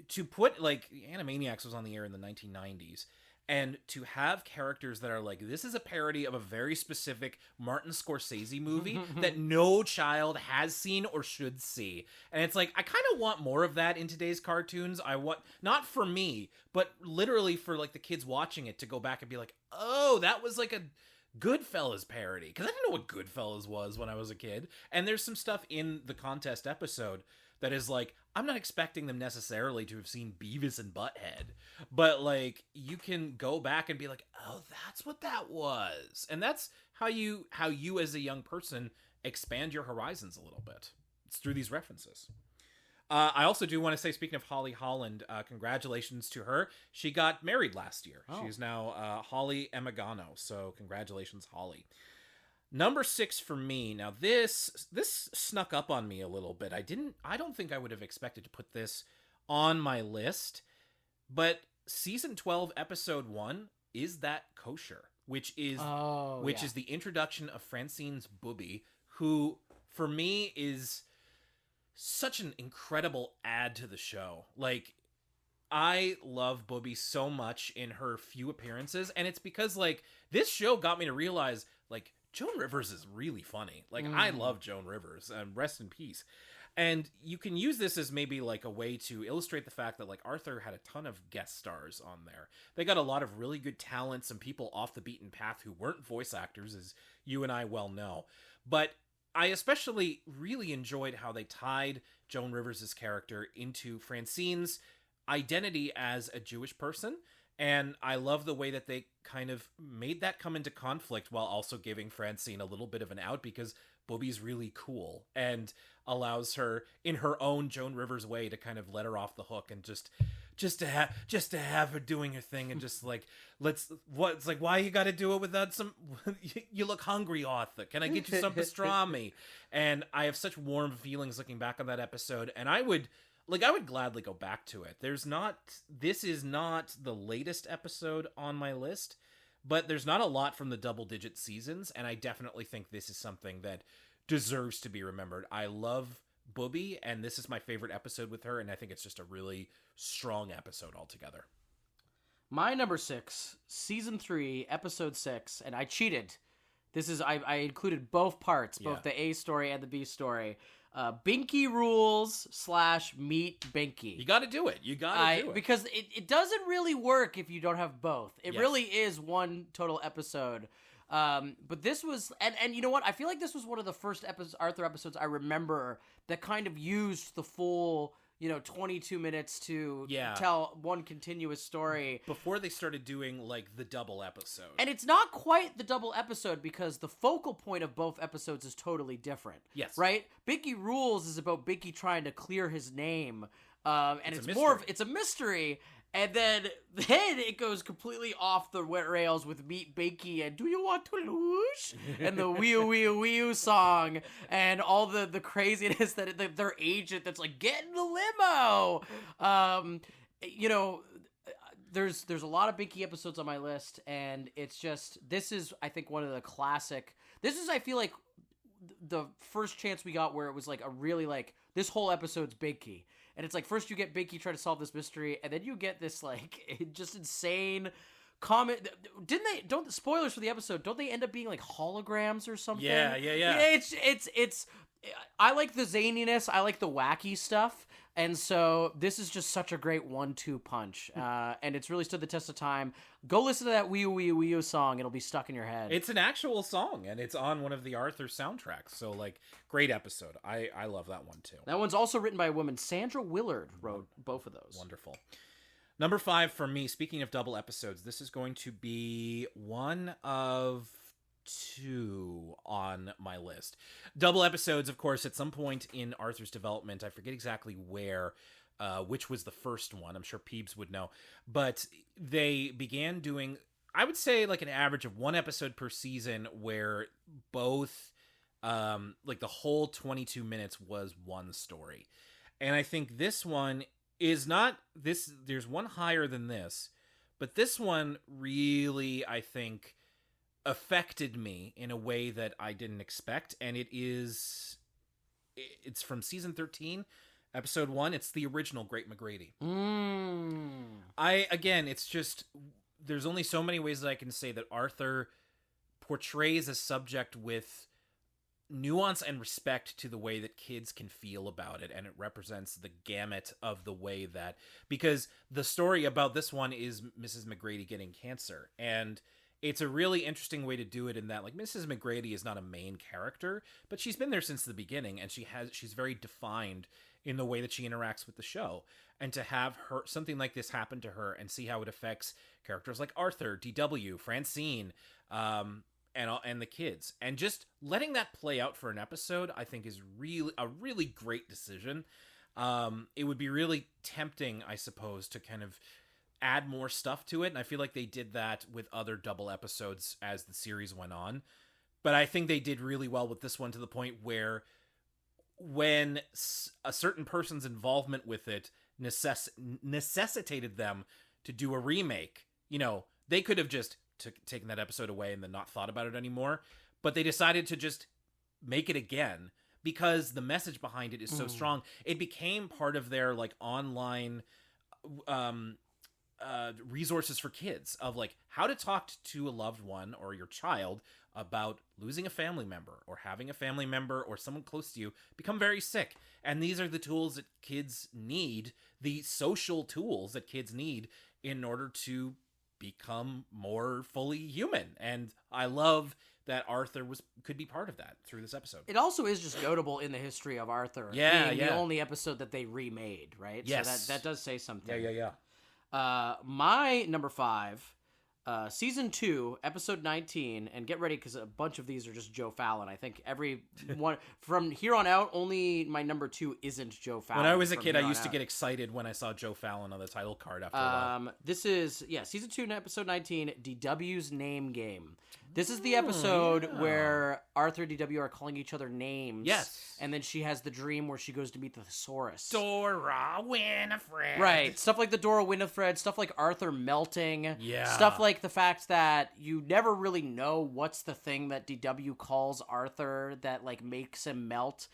to put like Animaniacs was on the air in the 1990s, and to have characters that are like, this is a parody of a very specific Martin Scorsese movie that no child has seen or should see. And it's like, I kind of want more of that in today's cartoons. I want, not for me, but literally for like the kids watching it to go back and be like, oh, that was like a Goodfellas parody. Because I didn't know what Goodfellas was when I was a kid. And there's some stuff in the contest episode that is like, I'm not expecting them necessarily to have seen Beavis and Butthead, but like, you can go back and be like, oh, that's what that was. And that's how you as a young person expand your horizons a little bit. It's through these references. I also do want to say, speaking of Holly Holland, congratulations to her. She got married last year. Oh. She's now Holly Emigano. So congratulations, Holly. Number 6 for me. Now this snuck up on me a little bit. I don't think I would have expected to put this on my list, but season 12 episode 1 is That Kosher, which is the introduction of Francine's Booby, who for me is such an incredible add to the show. Like, I love Booby so much in her few appearances, and it's because like this show got me to realize like Joan Rivers is really funny. Like, I love Joan Rivers, and rest in peace. And you can use this as maybe like a way to illustrate the fact that like Arthur had a ton of guest stars on there. They got a lot of really good talent, some people off the beaten path who weren't voice actors, as you and I well know. But I especially really enjoyed how they tied Joan Rivers' character into Francine's identity as a Jewish person. And I love the way that they kind of made that come into conflict while also giving Francine a little bit of an out, because Booby's really cool and allows her in her own Joan Rivers way to kind of let her off the hook and just to have her doing her thing, and just like, it's like, why you got to do it without some, you look hungry, Arthur. Can I get you some pastrami? And I have such warm feelings looking back on that episode, and I would gladly go back to it. This is not the latest episode on my list, but there's not a lot from the double-digit seasons, and I definitely think this is something that deserves to be remembered. I love Booby, and this is my favorite episode with her, and I think it's just a really strong episode altogether. My number 6, season 3, episode 6, and I cheated. I included both parts, both the A story and the B story. Binky Rules / Meet Binky. You got to do it. Do it. Because it doesn't really work if you don't have both. It really is one total episode. But this was, and you know what? I feel like this was one of the first Arthur episodes I remember that kind of used the full 22 minutes to tell one continuous story. Before they started doing, like, the double episode. And it's not quite the double episode because the focal point of both episodes is totally different. Yes. Right? Binky Rules is about Binky trying to clear his name. And it's a mystery. And then it goes completely off the rails with Meet Binky and Do You Want to Lose? And the Wee Wee Wee song and all the craziness that their agent that's like, get in the limo. There's a lot of Binky episodes on my list, and it's just, this is, I think, one of the classic. This is, I feel like, the first chance we got where it was like a really like, this whole episode's Binky. And it's like, first you get Binky trying to solve this mystery, and then you get this, like, just insane comment. Don't spoilers for the episode, don't they end up being, like, holograms or something? Yeah. It's I like the zaniness, I like the wacky stuff, and so this is just such a great 1-2 punch. And it's really stood the test of time. Go listen to that Wee Wee Wee song, it'll be stuck in your head. It's an actual song, and it's on one of the Arthur soundtracks, so, like, great episode. I love that one, too. That one's also written by a woman. Sandra Willard wrote both of those. Wonderful. Number 5 for me, speaking of double episodes, this is going to be one of 2 on my list. Double episodes, of course, at some point in Arthur's development, I forget exactly where, which was the first one. I'm sure Peebs would know. But they began doing, I would say, like an average of 1 episode per season where both, like the whole 22 minutes was one story. And I think this one is not this, there's one higher than this, but this one really, I think, affected me in a way that I didn't expect, and it's from season 13, episode 1. It's the original Great McGrady. It's just, there's only so many ways that I can say that Arthur portrays a subject with nuance and respect to the way that kids can feel about it, and it represents the gamut of the way that, because the story about this one is Mrs. McGrady getting cancer, and it's a really interesting way to do it in that, like, Mrs. McGrady is not a main character, but she's been there since the beginning, and she's very defined in the way that she interacts with the show. And to have her something like this happen to her and see how it affects characters like Arthur, DW, Francine, and the kids, and just letting that play out for an episode, I think is really a really great decision. It would be really tempting, I suppose, to kind of add more stuff to it, and I feel like they did that with other double episodes as the series went on. But I think they did really well with this one, to the point where when a certain person's involvement with it necessitated them to do a remake, they could have just taken that episode away and then not thought about it anymore, but they decided to just make it again because the message behind it is so strong. It became part of their, like, online resources for kids, of like how to talk to a loved one or your child about losing a family member, or having a family member or someone close to you become very sick. And these are the tools that kids need, the social tools that kids need in order to become more fully human. And I love that Arthur could be part of that through this episode. It also is just notable in the history of Arthur being the only episode that they remade, right? Yes. So that does say something. Yeah. My number 5, season 2, episode 19, and get ready because a bunch of these are just Joe Fallon. I think every one from here on out, only my number 2 isn't Joe Fallon. When I was a kid, I used to get excited when I saw Joe Fallon on the title card after a while. This is, season 2, episode 19, DW's Name Game. This is the episode where Arthur and DW are calling each other names. Yes. And then she has the dream where she goes to meet the thesaurus. Dora Winifred. Right. Stuff like the Dora Winifred, stuff like Arthur melting. Yeah. Stuff like the fact that you never really know what's the thing that DW calls Arthur that, like, makes him melt.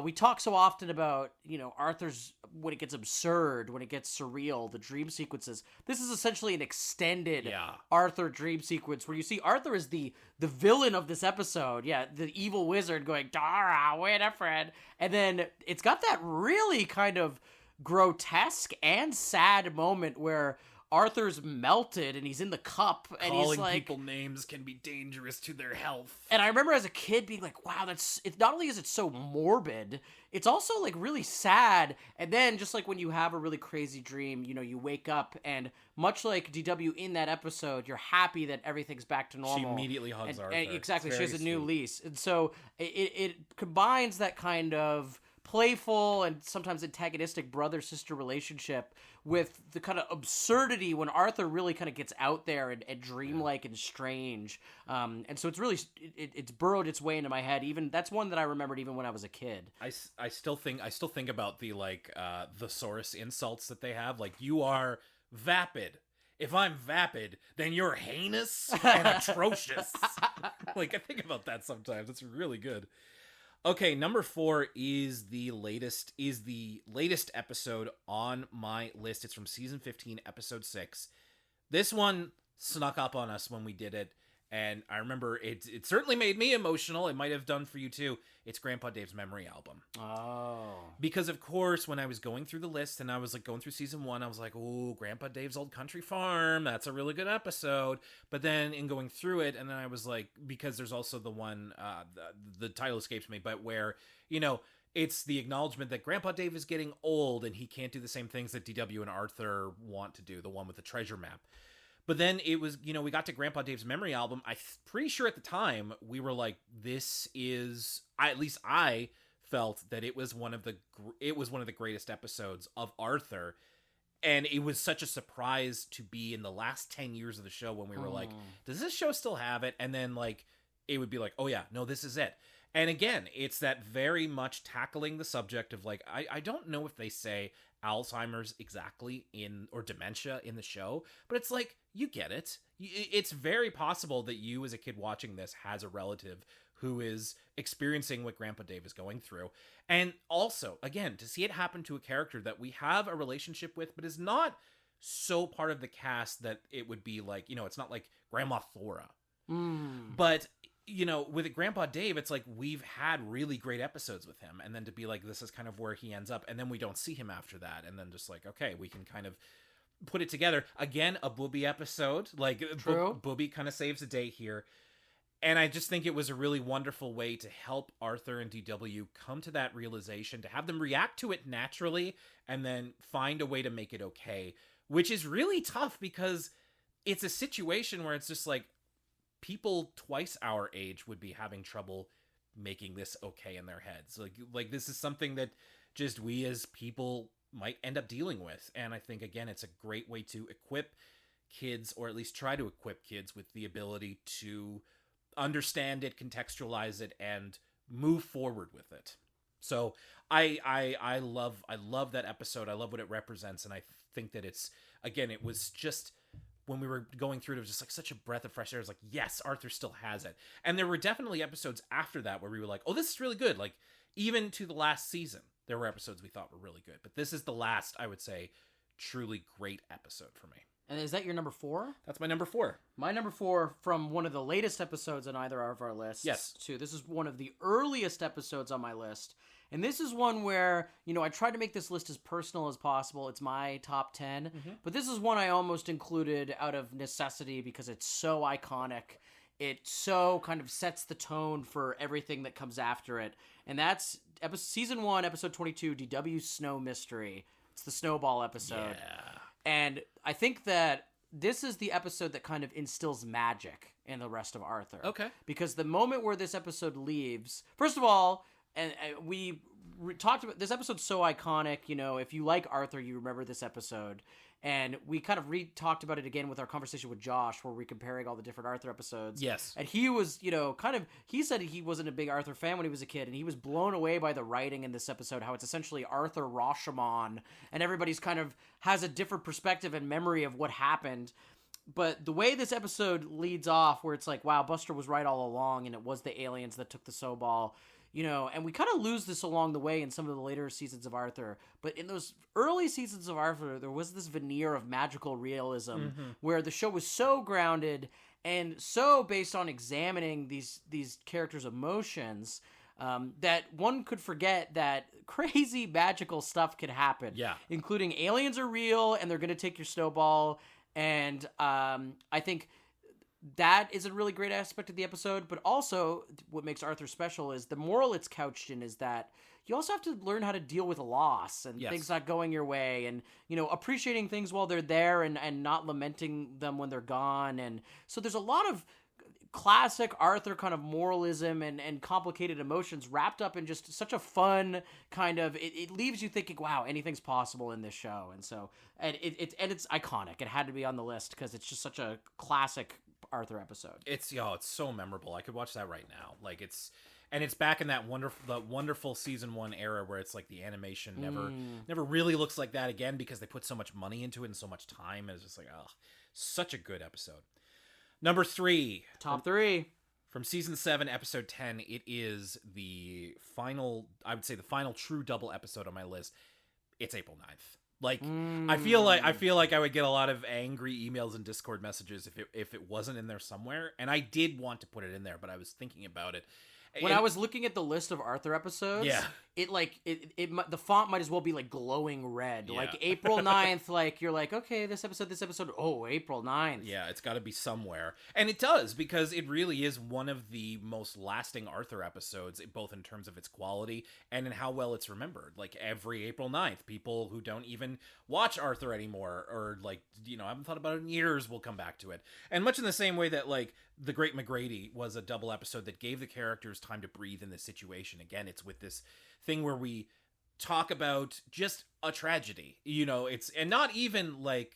We talk so often about, Arthur's, when it gets absurd, when it gets surreal, the dream sequences. This is essentially an extended Arthur dream sequence where you see Arthur is the villain of this episode. Yeah, the evil wizard going, Dora Winifred. And then it's got that really kind of grotesque and sad moment where Arthur's melted and he's in the cup and calling he's like, people names can be dangerous to their health. And I remember as a kid being like, wow, it's not only is it so morbid, it's also like really sad. And then just like when you have a really crazy dream, you wake up and much like DW in that episode, you're happy that everything's back to normal. She immediately hugs Arthur. Exactly. She has a new lease. And so it combines that kind of playful and sometimes antagonistic brother-sister relationship with the kind of absurdity when Arthur really kind of gets out there and dreamlike and strange. And so it's really, it's burrowed its way into my head. Even that's one that I remembered even when I was a kid. I still think about the, like, thesaurus insults that they have. Like, you are vapid. If I'm vapid, then you're heinous and atrocious. Like, I think about that sometimes. It's really good. Okay, number 4 is the latest episode on my list. It's from season 15, episode 6. This one snuck up on us when we did it, and I remember it certainly made me emotional. It might have done for you too. It's Grandpa Dave's Memory Album. Oh. Because of course, when I was going through the list and I was like going through season 1, I was like, "Oh, Grandpa Dave's Old Country Farm. That's a really good episode." But then in going through it, and then I was like, because there's also the one, the title escapes me, but where, it's the acknowledgement that Grandpa Dave is getting old and he can't do the same things that DW and Arthur want to do, the one with the treasure map. But then it was, we got to Grandpa Dave's Memory Album. I'm pretty sure at the time we were like, this is, at least I felt that it was one of the greatest episodes of Arthur. And it was such a surprise to be in the last 10 years of the show when we were like, does this show still have it? And then, like, it would be like, oh yeah, no, this is it. And again, it's that very much tackling the subject of, like, I don't know if they say Alzheimer's exactly or dementia in the show, but it's like, you get it. It's very possible that you as a kid watching this has a relative who is experiencing what Grandpa Dave is going through. And also, again, to see it happen to a character that we have a relationship with, but is not so part of the cast that it would be like, it's not like Grandma Thora. But, with Grandpa Dave, it's like we've had really great episodes with him. And then to be like, this is kind of where he ends up. And then we don't see him after that. And then just like, okay, we can kind of put it together. Again, a Booby episode. Like, Booby kind of saves the day here. And I just think it was a really wonderful way to help Arthur and DW come to that realization, to have them react to it naturally, and then find a way to make it okay, which is really tough because it's a situation where it's just like people twice our age would be having trouble making this okay in their heads. Like this is something that just we as people might end up dealing with. And I think, again, it's a great way to equip kids, or at least try to equip kids with the ability to understand it, contextualize it, and move forward with it. So I love that episode. I love what it represents, and I think that it's, again, it was just, when we were going through it, was just like such a breath of fresh air. It was like, yes, Arthur still has it. And there were definitely episodes after that where we were like, oh, this is really good. Like, even to the last season, there were episodes we thought were really good. But this is the last, I would say, truly great episode for me. And is that your number 4? That's my number 4. My number 4 from one of the latest episodes on either of our lists. Yes. Too. This is one of the earliest episodes on my list. And this is one where, I tried to make this list as personal as possible. It's my top 10. But this is one I almost included out of necessity because it's so iconic. It so kind of sets the tone for everything that comes after it. And that's Season 1, Episode 22, DW Snow Mystery. It's the Snowball episode. Yeah. And I think that this is the episode that kind of instills magic in the rest of Arthur. Okay. Because the moment where this episode leaves, first of all, and we talked about this episode's so iconic. If you like Arthur, you remember this episode. And we kind of talked about it again with our conversation with Josh, where we're comparing all the different Arthur episodes. Yes. And he was, he said he wasn't a big Arthur fan when he was a kid, and he was blown away by the writing in this episode, how it's essentially Arthur Rashomon, and everybody's kind of has a different perspective and memory of what happened. But the way this episode leads off, where it's like, wow, Buster was right all along, and it was the aliens that took the snowball. And we kind of lose this along the way in some of the later seasons of Arthur. But in those early seasons of Arthur, there was this veneer of magical realism where the show was so grounded and so based on examining these characters' emotions that one could forget that crazy magical stuff could happen. Yeah. Including aliens are real and they're going to take your snowball. And I think that is a really great aspect of the episode, but also what makes Arthur special is the moral it's couched in is that you also have to learn how to deal with loss and things not going your way, and appreciating things while they're there and not lamenting them when they're gone. And so there's a lot of classic Arthur kind of moralism and complicated emotions wrapped up in just such a fun kind of, it leaves you thinking, wow, anything's possible in this show. And so it's iconic. It had to be on the list because it's just such a classic Arthur episode. It's so memorable. I could watch that right now. Like, it's back in that wonderful season 1 era where it's like the animation never really looks like that again because they put so much money into it and so much time, and it's just like, such a good episode. Number 3. Top 3. From season 7, episode 10, it is the final, I would say the final true double episode on my list. It's April 9th. Like, I feel like I would get a lot of angry emails and Discord messages if it wasn't in there somewhere. And I did want to put it in there, but I was thinking about it. When I was looking at the list of Arthur episodes, the font might as well be like glowing red. Yeah. Like April 9th, like you're like, okay, this episode, oh, April 9th. Yeah, it's got to be somewhere. And it does, because it really is one of the most lasting Arthur episodes, both in terms of its quality and in how well it's remembered. Like, every April 9th, people who don't even watch Arthur anymore, or like, haven't thought about it in years, will come back to it. And much in the same way that, like, The Great McGrady was a double episode that gave the characters time to breathe in this situation. Again, it's with this thing where we talk about just a tragedy, it's, and not even like,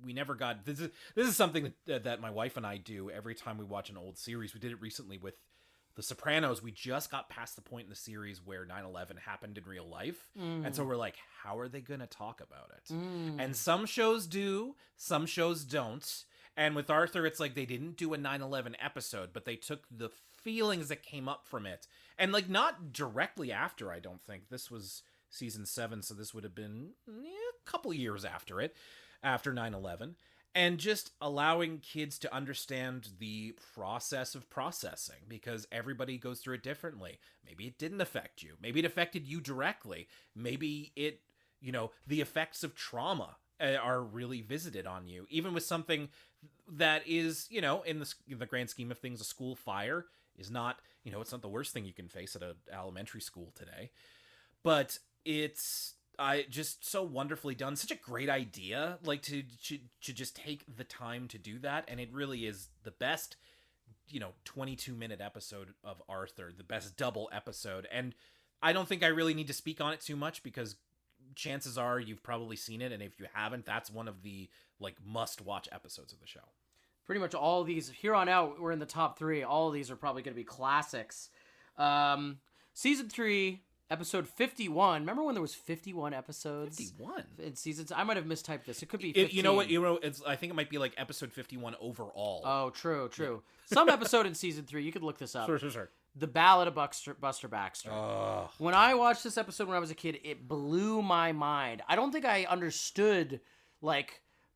we never got, this is something that my wife and I do every time we watch an old series. We did it recently with The Sopranos, we just got past the point in the series where 9/11 happened in real life. And so we're like, how are they going to talk about it? And some shows do, some shows don't. And with Arthur, it's like they didn't do a 9/11 episode, but they took the feelings that came up from it. And like not directly after, I don't think. This was season 7, so this would have been a couple years after it, after 9/11. And just allowing kids to understand the process of processing, because everybody goes through it differently. Maybe it didn't affect you. Maybe it affected you directly. Maybe it, the effects of trauma are really visited on you. Even with something that is, in the grand scheme of things, a school fire is not, it's not the worst thing you can face at an elementary school today. But it's just so wonderfully done. Such a great idea, like to just take the time to do that. And it really is the best, 22-minute episode of Arthur, the best double episode. And I don't think I really need to speak on it too much, because chances are you've probably seen it. And if you haven't, that's one of the must-watch episodes of the show. Pretty much all of these, here on out, we're in the top 3. All of these are probably going to be classics. Season 3... Episode 51. Remember when there was 51 episodes? 51? In seasons? I might have mistyped this. It could be 15. You know what? I think it might be like episode 51 overall. Oh, true. Some episode in season 3. You could look this up. Sure. The Ballad of Buster Baxter. When I watched this episode when I was a kid, it blew my mind. I don't think I understood,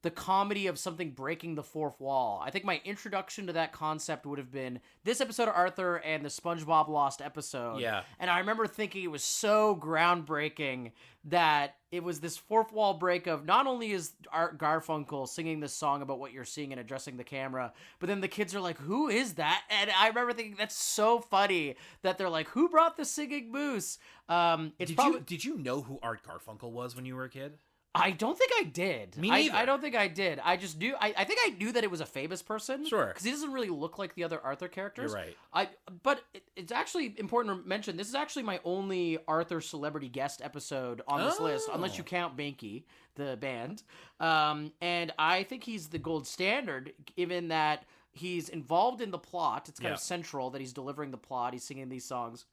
the comedy of something breaking the fourth wall. I think my introduction to that concept would have been this episode of Arthur and the SpongeBob Lost episode. Yeah. And I remember thinking it was so groundbreaking that it was this fourth wall break of not only is Art Garfunkel singing this song about what you're seeing and addressing the camera, but then the kids are like, who is that? And I remember thinking that's so funny that they're like, who brought the singing moose? Did you know who Art Garfunkel was when you were a kid? I don't think I did. Me neither. I don't think I did. I just knew. I think I knew that it was a famous person. Sure. Because he doesn't really look like the other Arthur characters. You're right. But it's actually important to mention, this is actually my only Arthur celebrity guest episode on this list, unless you count Banky, the band. And I think he's the gold standard, given that he's involved in the plot. It's kind of central that he's delivering the plot. He's singing these songs.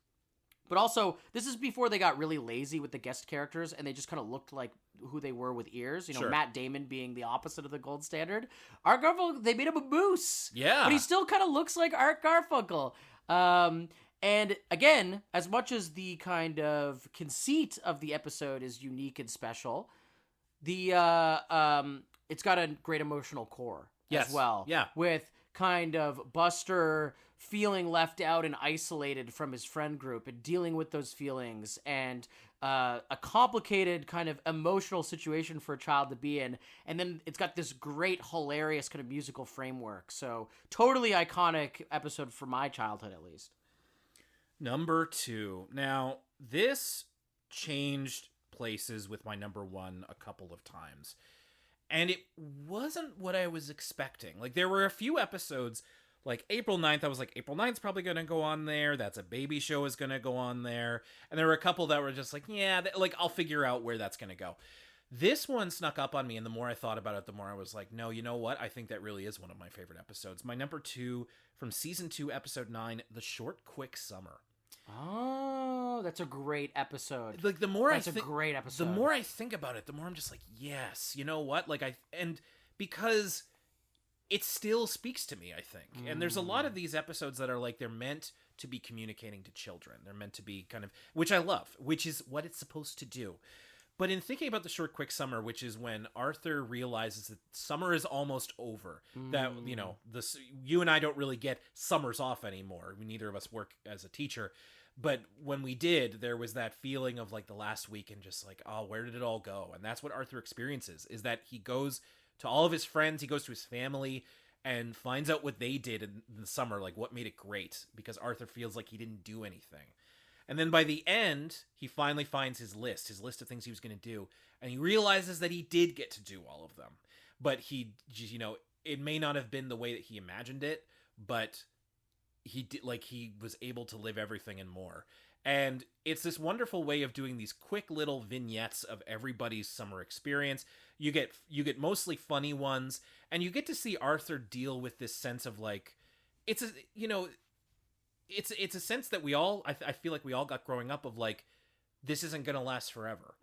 But also, this is before they got really lazy with the guest characters, and they just kind of looked like who they were with ears. Sure. Matt Damon being the opposite of the gold standard. Art Garfunkel, they made him a moose. Yeah. But he still kind of looks like Art Garfunkel. And again, as much as the kind of conceit of the episode is unique and special, it's got a great emotional core as well. Yeah. With kind of Buster feeling left out and isolated from his friend group and dealing with those feelings, and a complicated kind of emotional situation for a child to be in. And then it's got this great, hilarious kind of musical framework. So totally iconic episode for my childhood, at least. Number 2. Now, this changed places with my number 1 a couple of times. And it wasn't what I was expecting. There were a few episodes, like April 9th, I was like, April 9th's probably going to go on there. That's a Baby Show is going to go on there. And there were a couple that were just like, yeah, I'll figure out where that's going to go. This one snuck up on me, and the more I thought about it, the more I was like, no, you know what? I think that really is one of my favorite episodes. My number 2 from season 2, episode 9, The Short Quick Summer. Oh, that's a great episode. The more that's a great episode. The more I think about it, the more I'm just like, yes, you know what? And because it still speaks to me, I think. And there's a lot of these episodes that are they're meant to be communicating to children. They're meant to be kind of, which I love, which is what it's supposed to do. But in thinking about The Short Quick Summer, which is when Arthur realizes that summer is almost over, that, you and I don't really get summers off anymore. Neither of us work as a teacher. But when we did, there was that feeling of the last week and just oh, where did it all go? And that's what Arthur experiences, is that he goes to all of his friends, he goes to his family, and finds out what they did in the summer, what made it great, because Arthur feels like he didn't do anything. And then by the end, he finally finds his list of things he was going to do, and he realizes that he did get to do all of them. But he, it may not have been the way that he imagined it, but he did, he was able to live everything and more. And it's this wonderful way of doing these quick little vignettes of everybody's summer experience. You get mostly funny ones, and you get to see Arthur deal with this sense of it's a sense that we all I feel like we all got growing up of like, this isn't gonna last forever.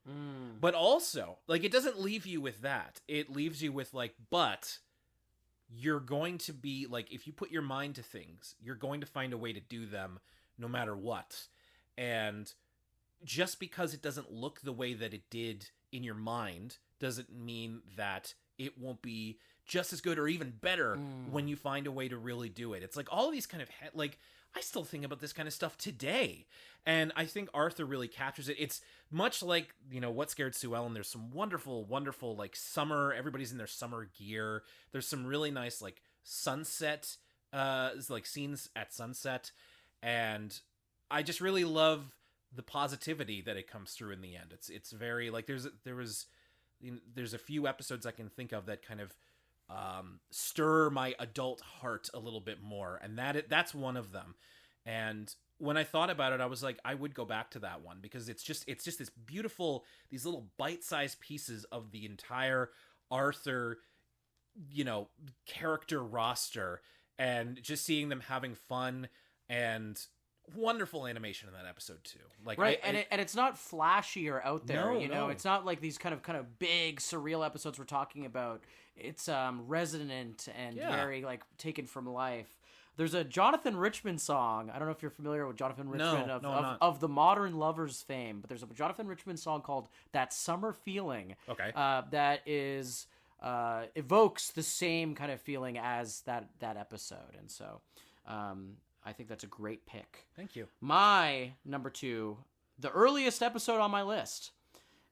But also, like, it doesn't leave you with that. It leaves you with like, but you're going to be like, if you put your mind to things, you're going to find a way to do them no matter what. And just because it doesn't look the way that it did in your mind doesn't mean that it won't be just as good or even better when you find a way to really do it. It's like all of these kind of like, I still think about this kind of stuff today. And I think Arthur really captures it. It's much like, you know, What Scared Sue Ellen. There's some wonderful, wonderful, like, summer, everybody's in their summer gear. There's some really nice, like, sunset, like, scenes at sunset. And I just really love the positivity that it comes through in the end. It's very, like, there's a few episodes I can think of that kind of stir my adult heart a little bit more, and that's one of them. And when I thought about it, I was like, I would go back to that one, because it's just this beautiful, these little bite-sized pieces of the entire Arthur, you know, character roster, and just seeing them having fun, and wonderful animation in that episode too. Like, right, and it's not flashy or out there. No, you know, no. it's not like these kind of big surreal episodes we're talking about. It's resonant and very like taken from life. There's a Jonathan Richman song. I don't know if you're familiar with Jonathan Richman of the Modern Lovers fame, but there's a Jonathan Richman song called "That Summer Feeling." Okay. That is evokes the same kind of feeling as that episode, and so I think that's a great pick. Thank you. My number 2, the earliest episode on my list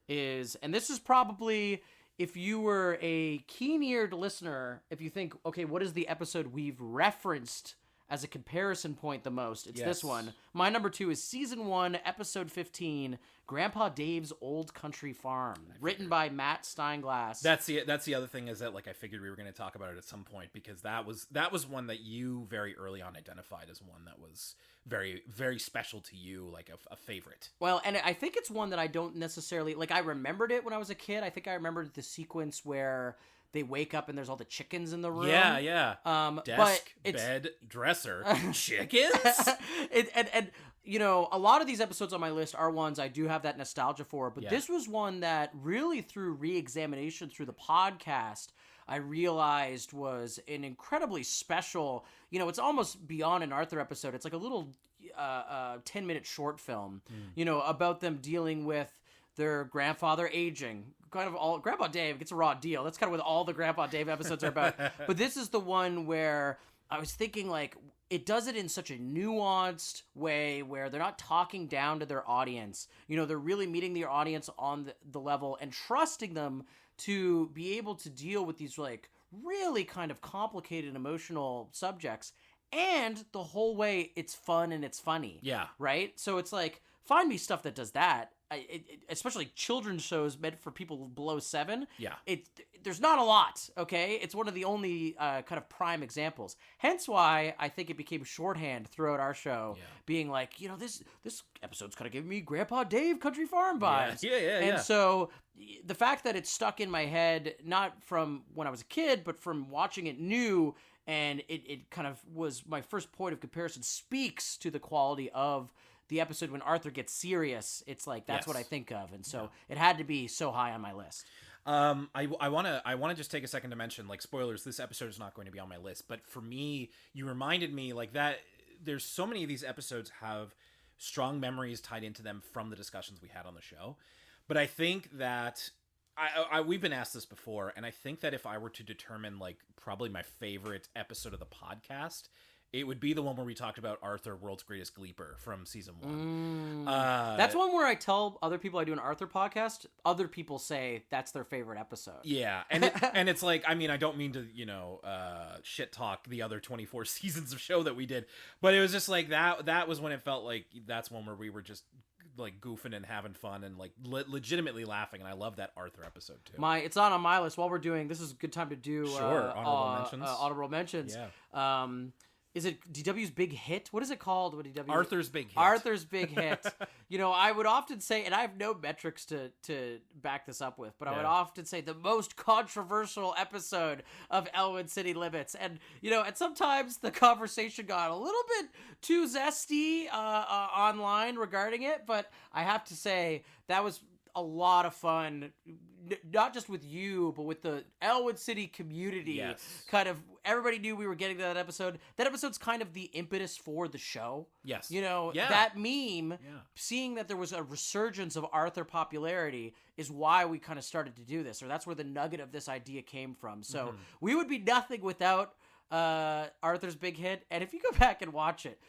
is, and this is probably, if you were a keen-eared listener, if you think, okay, what is the episode we've referenced as a comparison point the most? It's this one. My number 2 is season 1, episode 15, Grandpa Dave's Old Country Farm, written by Matt Steinglass. That's the other thing, is that, like, I figured we were going to talk about it at some point, because that was one that you very early on identified as one that was very, very special to you, like a favorite. Well, and I think it's one that I don't necessarily, like, I remembered it when I was a kid. I think I remembered the sequence where they wake up and there's all the chickens in the room. Yeah. Desk, bed, dresser, chickens? and you know, a lot of these episodes on my list are ones I do have that nostalgia for, but this was one that really, through re-examination through the podcast, I realized was an incredibly special, you know, it's almost beyond an Arthur episode. It's like a little 10-minute short film, you know, about them dealing with their grandfather aging. Kind of all, Grandpa Dave gets a raw deal. That's kind of what all the Grandpa Dave episodes are about. But this is the one where I was thinking, like, it does it in such a nuanced way where they're not talking down to their audience. You know, they're really meeting their audience on the level and trusting them to be able to deal with these, like, really kind of complicated emotional subjects. And the whole way, it's fun and it's funny. Yeah. Right? So it's like, find me stuff that does that. Especially children's shows meant for people below 7. Yeah. There's not a lot, okay? It's one of the only kind of prime examples. Hence why I think it became shorthand throughout our show, being like, you know, this episode's kind of giving me Grandpa Dave Country Farm vibes. Yeah. And so the fact that it stuck in my head, not from when I was a kid, but from watching it new, and it kind of was my first point of comparison, speaks to the quality of the episode when Arthur gets serious. It's like, that's what I think of. And so it had to be so high on my list. I want to just take a second to mention, like, spoilers, this episode is not going to be on my list, but for me, you reminded me, like, that there's so many of these episodes have strong memories tied into them from the discussions we had on the show. But I think that we've been asked this before, and I think that if I were to determine, like, probably my favorite episode of the podcast, it would be the one where we talked about Arthur, World's Greatest Gleeper, from season 1. That's one where I tell other people I do an Arthur podcast, other people say that's their favorite episode. Yeah, and it's like, I mean, I don't mean to, you know, shit talk the other 24 seasons of show that we did, but it was just like that was when it felt like that's one where we were just, like, goofing and having fun and, like, legitimately laughing, and I love that Arthur episode too. It's not on my list. While we're doing this, is a good time to do honorable mentions. Honorable mentions. Yeah. Is it DW's Big Hit? What is it called? What DW? Arthur's Big Hit. Arthur's Big Hit. I would often say, and I have no metrics to back this up with, but I would often say the most controversial episode of Elwood City Limits. And, and sometimes the conversation got a little bit too zesty online regarding it, but I have to say that was a lot of fun, not just with you, but with the Elwood City community. Yes. Kind of, everybody knew we were getting to that episode. That episode's kind of the impetus for the show. Yes. That meme, seeing that there was a resurgence of Arthur popularity is why we kind of started to do this, or that's where the nugget of this idea came from. So we would be nothing without Arthur's Big Hit. And if you go back and watch it,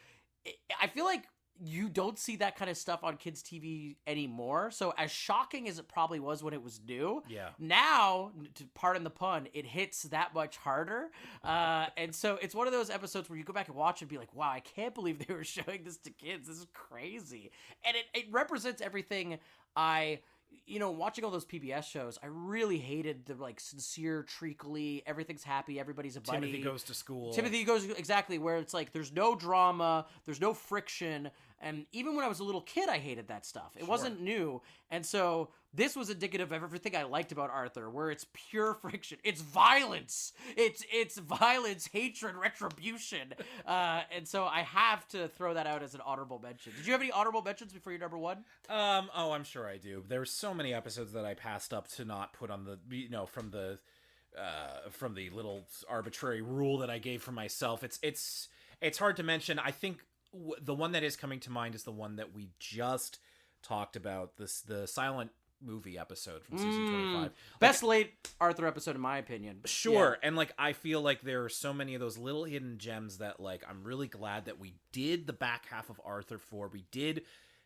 I feel like you don't see that kind of stuff on kids' TV anymore. So as shocking as it probably was when it was new, now, to pardon the pun, it hits that much harder. And so it's one of those episodes where you go back and watch and be like, wow, I can't believe they were showing this to kids. This is crazy. And it represents everything watching all those PBS shows, I really hated the sincere, treacly, everything's happy, everybody's a buddy. Timothy goes to school. Exactly, where it's like there's no drama, there's no friction. And even when I was a little kid, I hated that stuff. It wasn't new. And so this was indicative of everything I liked about Arthur, where it's pure friction. It's violence. It's violence, hatred, retribution. And so I have to throw that out as an honorable mention. Did you have any honorable mentions before your number one? I'm sure I do. There were so many episodes that I passed up to not put on the, from the little arbitrary rule that I gave for myself. It's hard to mention. I think the one that is coming to mind is the one that we just talked about, the silent movie episode from season 25. Best late Arthur episode in my opinion. Sure. Yeah. And I feel like there are so many of those little hidden gems that I'm really glad that we did the back half of Arthur for. We did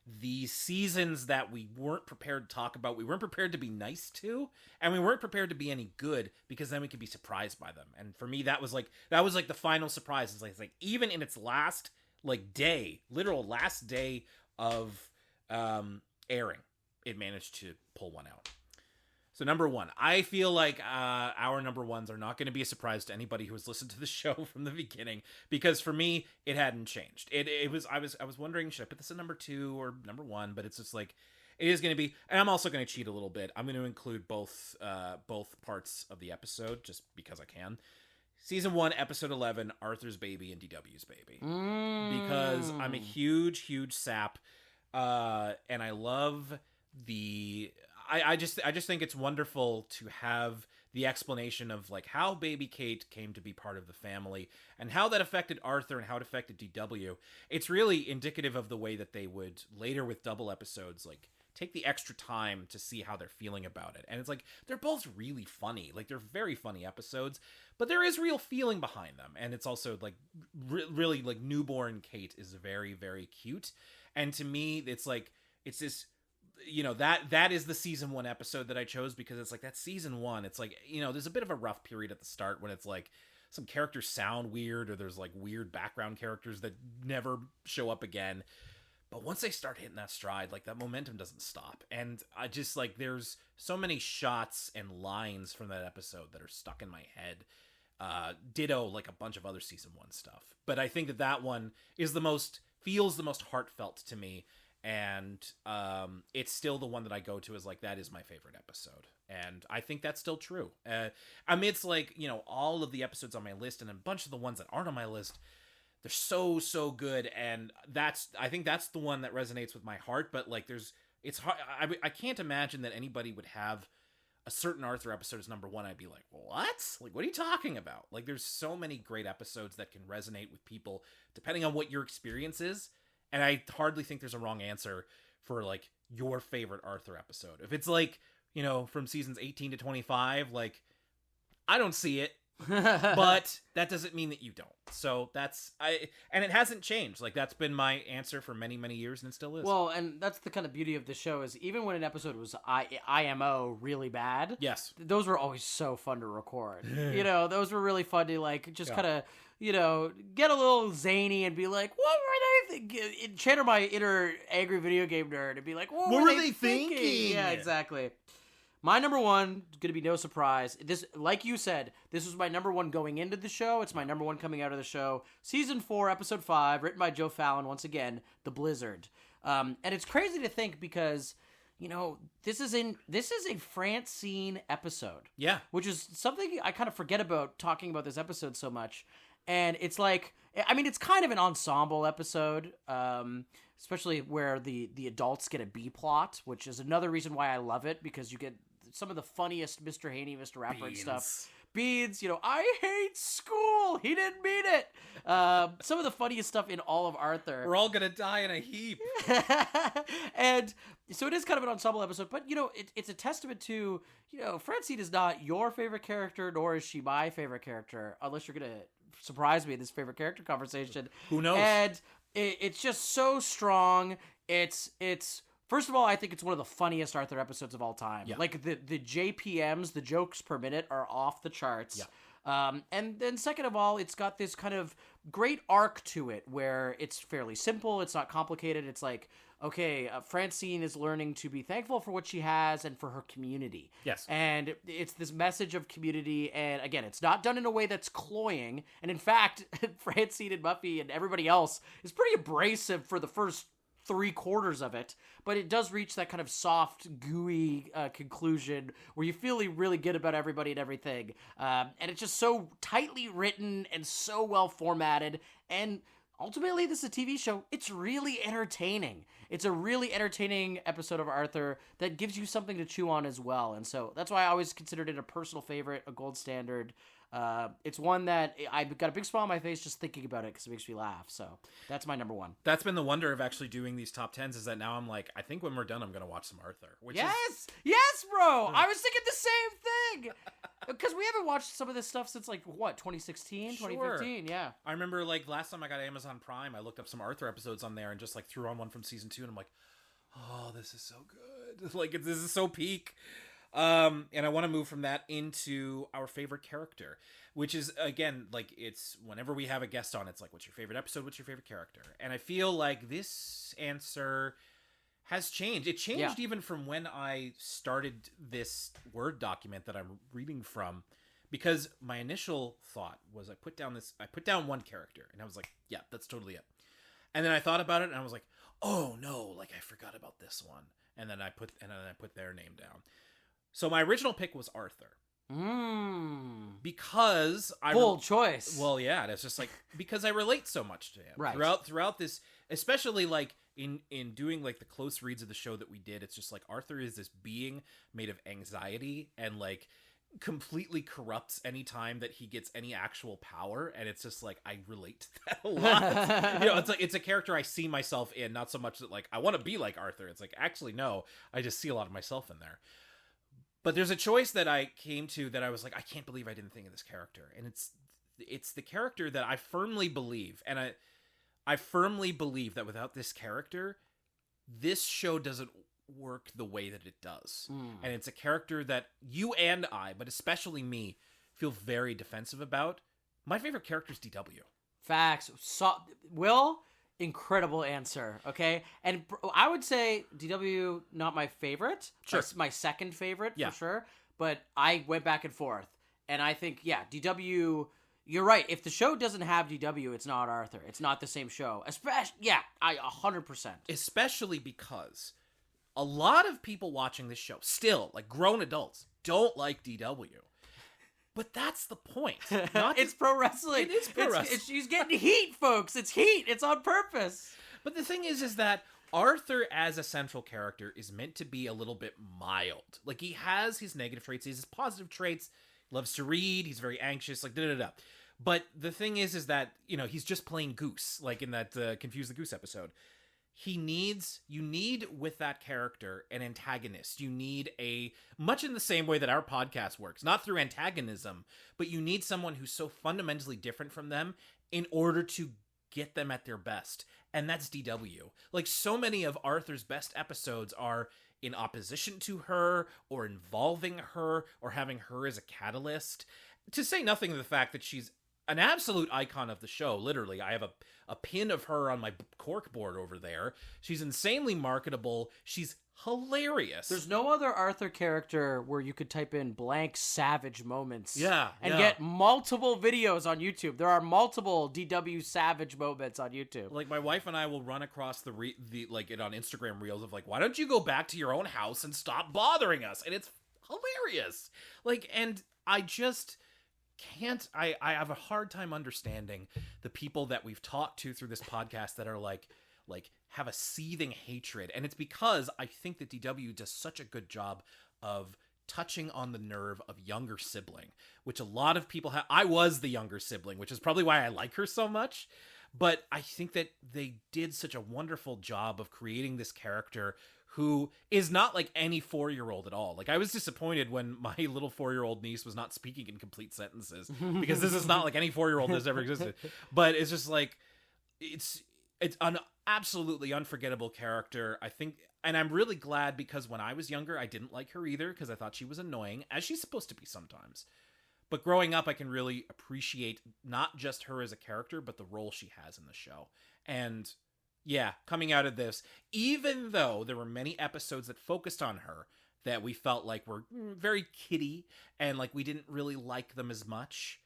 these seasons that we weren't prepared to talk about. We weren't prepared to be nice to, and we weren't prepared to be any good, because then we could be surprised by them. And for me, that was the final surprise. It's like even in its last literal last day of airing, it managed to pull one out. So number one, I feel like our number ones are not going to be a surprise to anybody who has listened to the show from the beginning, because for me, it hadn't changed. I was wondering, should I put this in number two or number one? But it's just it is going to be, and I'm also going to cheat a little bit. I'm going to include both parts of the episode just because I can. Season 1, Episode 11, Arthur's Baby and DW's Baby. Because I'm a huge sap, and I love I just think it's wonderful to have the explanation of how Baby Kate came to be part of the family, and how that affected Arthur and how it affected DW. It's really indicative of the way that they would later with double episodes take the extra time to see how they're feeling about it. And it's they're both really funny. They're very funny episodes, but there is real feeling behind them. And it's also really newborn Kate is very, very cute. And to me, it's this, that is the season 1 episode that I chose, because it's that's season 1. It's there's a bit of a rough period at the start when it's some characters sound weird, or there's weird background characters that never show up again. But once they start hitting that stride, that momentum doesn't stop. And I just there's so many shots and lines from that episode that are stuck in my head. Ditto a bunch of other season 1 stuff. But I think that one is feels the most heartfelt to me. And it's still the one that I go to as that is my favorite episode. And I think that's still true. Amidst all of the episodes on my list and a bunch of the ones that aren't on my list, they're so good, and I think that's the one that resonates with my heart. But it's hard. I can't imagine that anybody would have a certain Arthur episode as number 1. I'd be like, what? What are you talking about? There's so many great episodes that can resonate with people depending on what your experience is, and I hardly think there's a wrong answer for your favorite Arthur episode. If it's from seasons 18 to 25, I don't see it. But that doesn't mean that you don't. So and it hasn't changed. That's been my answer for many, many years, and it still is. Well, and that's the kind of beauty of the show, is even when an episode was IMO really bad, yes, those were always so fun to record. Those were really fun to kind of get a little zany and be like, what were they thinking? Channel my inner angry video game nerd and be like, what were they thinking? Yeah, exactly. My number one is going to be no surprise. This, like you said, this was my number one going into the show. It's my number one coming out of the show. Season 4, episode 5, written by Joe Fallon, once again, The Blizzard. And it's crazy to think because, you know, this is a Francine episode. Yeah. Which is something I kind of forget about talking about this episode so much. And it's like, I mean, it's kind of an ensemble episode, especially where the adults get a B plot, which is another reason why I love it, because you get some of the funniest Mr. Haney, Mr. Rappert stuff. Beans, you know, I hate school. He didn't mean it. Some of the funniest stuff in all of Arthur. We're all gonna die in a heap. And so it is kind of an ensemble episode, but you know, it's a testament to, you know, Francine is not your favorite character, nor is she my favorite character, unless you're gonna surprise me in this favorite character conversation. Who knows? And it's just so strong. It's first of all, I think it's one of the funniest Arthur episodes of all time. Yeah. Like the JPMs, the jokes per minute, are off the charts. Yeah. And then second of all, it's got this kind of great arc to it where it's fairly simple. It's not complicated. It's like, okay, Francine is learning to be thankful for what she has and for her community. Yes. And it's this message of community. And again, it's not done in a way that's cloying. And in fact, Francine and Buffy and everybody else is pretty abrasive for the first 3/4 of it, but it does reach that kind of soft, gooey conclusion where you feel really good about everybody and everything. And it's just so tightly written and so well formatted. And ultimately, this is a TV show. It's really entertaining. It's a really entertaining episode of Arthur that gives you something to chew on as well. And so that's why I always considered it a personal favorite, a gold standard. It's one that I've got a big smile on my face just thinking about it because it makes me laugh. So that's my number one. That's been the wonder of actually doing these top 10s, is that now I'm like, I think when we're done, I'm going to watch some Arthur. Yes, bro. I was thinking the same thing. Because we haven't watched some of this stuff since, like, what, 2016, 2015? Yeah. I remember, like, last time I got Amazon Prime, I looked up some Arthur episodes on there and just, like, threw on one from season 2, and I'm like, oh, this is so good. Like, this is so peak. And I want to move from that into our favorite character, which is, again, like, it's whenever we have a guest on, it's like, what's your favorite episode? What's your favorite character? And I feel like this answer has changed. It changed even from when I started this Word document that I'm reading from, because my initial thought was I put down one character and I was like, yeah, that's totally it. And then I thought about it and I was like, oh no, like I forgot about this one. And then I put their name down. So my original pick was Arthur. Because bold choice. Well, yeah, it's just like because I relate so much to him. Right. Throughout this, especially like in doing like the close reads of the show that we did, it's just like Arthur is this being made of anxiety and like completely corrupts any time that he gets any actual power, and it's just like I relate to that a lot. You know, it's like it's a character I see myself in, not so much that like I want to be like Arthur. It's like actually no, I just see a lot of myself in there. But there's a choice that I came to that I was like, I can't believe I didn't think of this character. And it's the character that I firmly believe. And I firmly believe that without this character, this show doesn't work the way that it does. And it's a character that you and I, but especially me, feel very defensive about. My favorite character is DW. Facts. Will, incredible answer. Okay. And I would say DW, not my favorite. Sure. My second favorite for sure. But I went back and forth. And I think, yeah, DW, you're right. If the show doesn't have DW, it's not Arthur. It's not the same show. Especially, 100%. Especially because a lot of people watching this show, still, like grown adults, don't like DW. But that's the point. It's pro wrestling. It is pro wrestling. She's getting heat, folks. It's heat. It's on purpose. But the thing is that Arthur as a central character is meant to be a little bit mild. Like, he has his negative traits, he has his positive traits, loves to read, he's very anxious, like, da-da-da. But the thing is that, you know, he's just playing Goose, like in that Confuse the Goose episode. You need with that character an antagonist. You need much in the same way that our podcast works, not through antagonism, but you need someone who's so fundamentally different from them in order to get them at their best. And that's DW. Like, so many of Arthur's best episodes are in opposition to her, or involving her, or having her as a catalyst. To say nothing of the fact that she's an absolute icon of the show. Literally, I have a pin of her on my cork board over there. She's insanely marketable. She's hilarious. There's no other Arthur character where you could type in blank savage moments. And get multiple videos on YouTube. There are multiple DW savage moments on YouTube. Like, my wife and I will run across the like it on Instagram reels of like, why don't you go back to your own house and stop bothering us? And it's hilarious. Like, and I just can't, I have a hard time understanding the people that we've talked to through this podcast that are like have a seething hatred. And it's because I think that DW does such a good job of touching on the nerve of younger sibling, which a lot of people have. I was the younger sibling, which is probably why I like her so much. But I think that they did such a wonderful job of creating this character who is not like any 4-year-old at all. Like, I was disappointed when my little 4-year-old niece was not speaking in complete sentences, because this is not like any 4-year-old that's ever existed. But it's just like, it's an absolutely unforgettable character, I think. And I'm really glad, because when I was younger, I didn't like her either, because I thought she was annoying, as she's supposed to be sometimes. But growing up, I can really appreciate not just her as a character, but the role she has in the show. And yeah, coming out of this, even though there were many episodes that focused on her that we felt like were very kiddie and like we didn't really like them as much,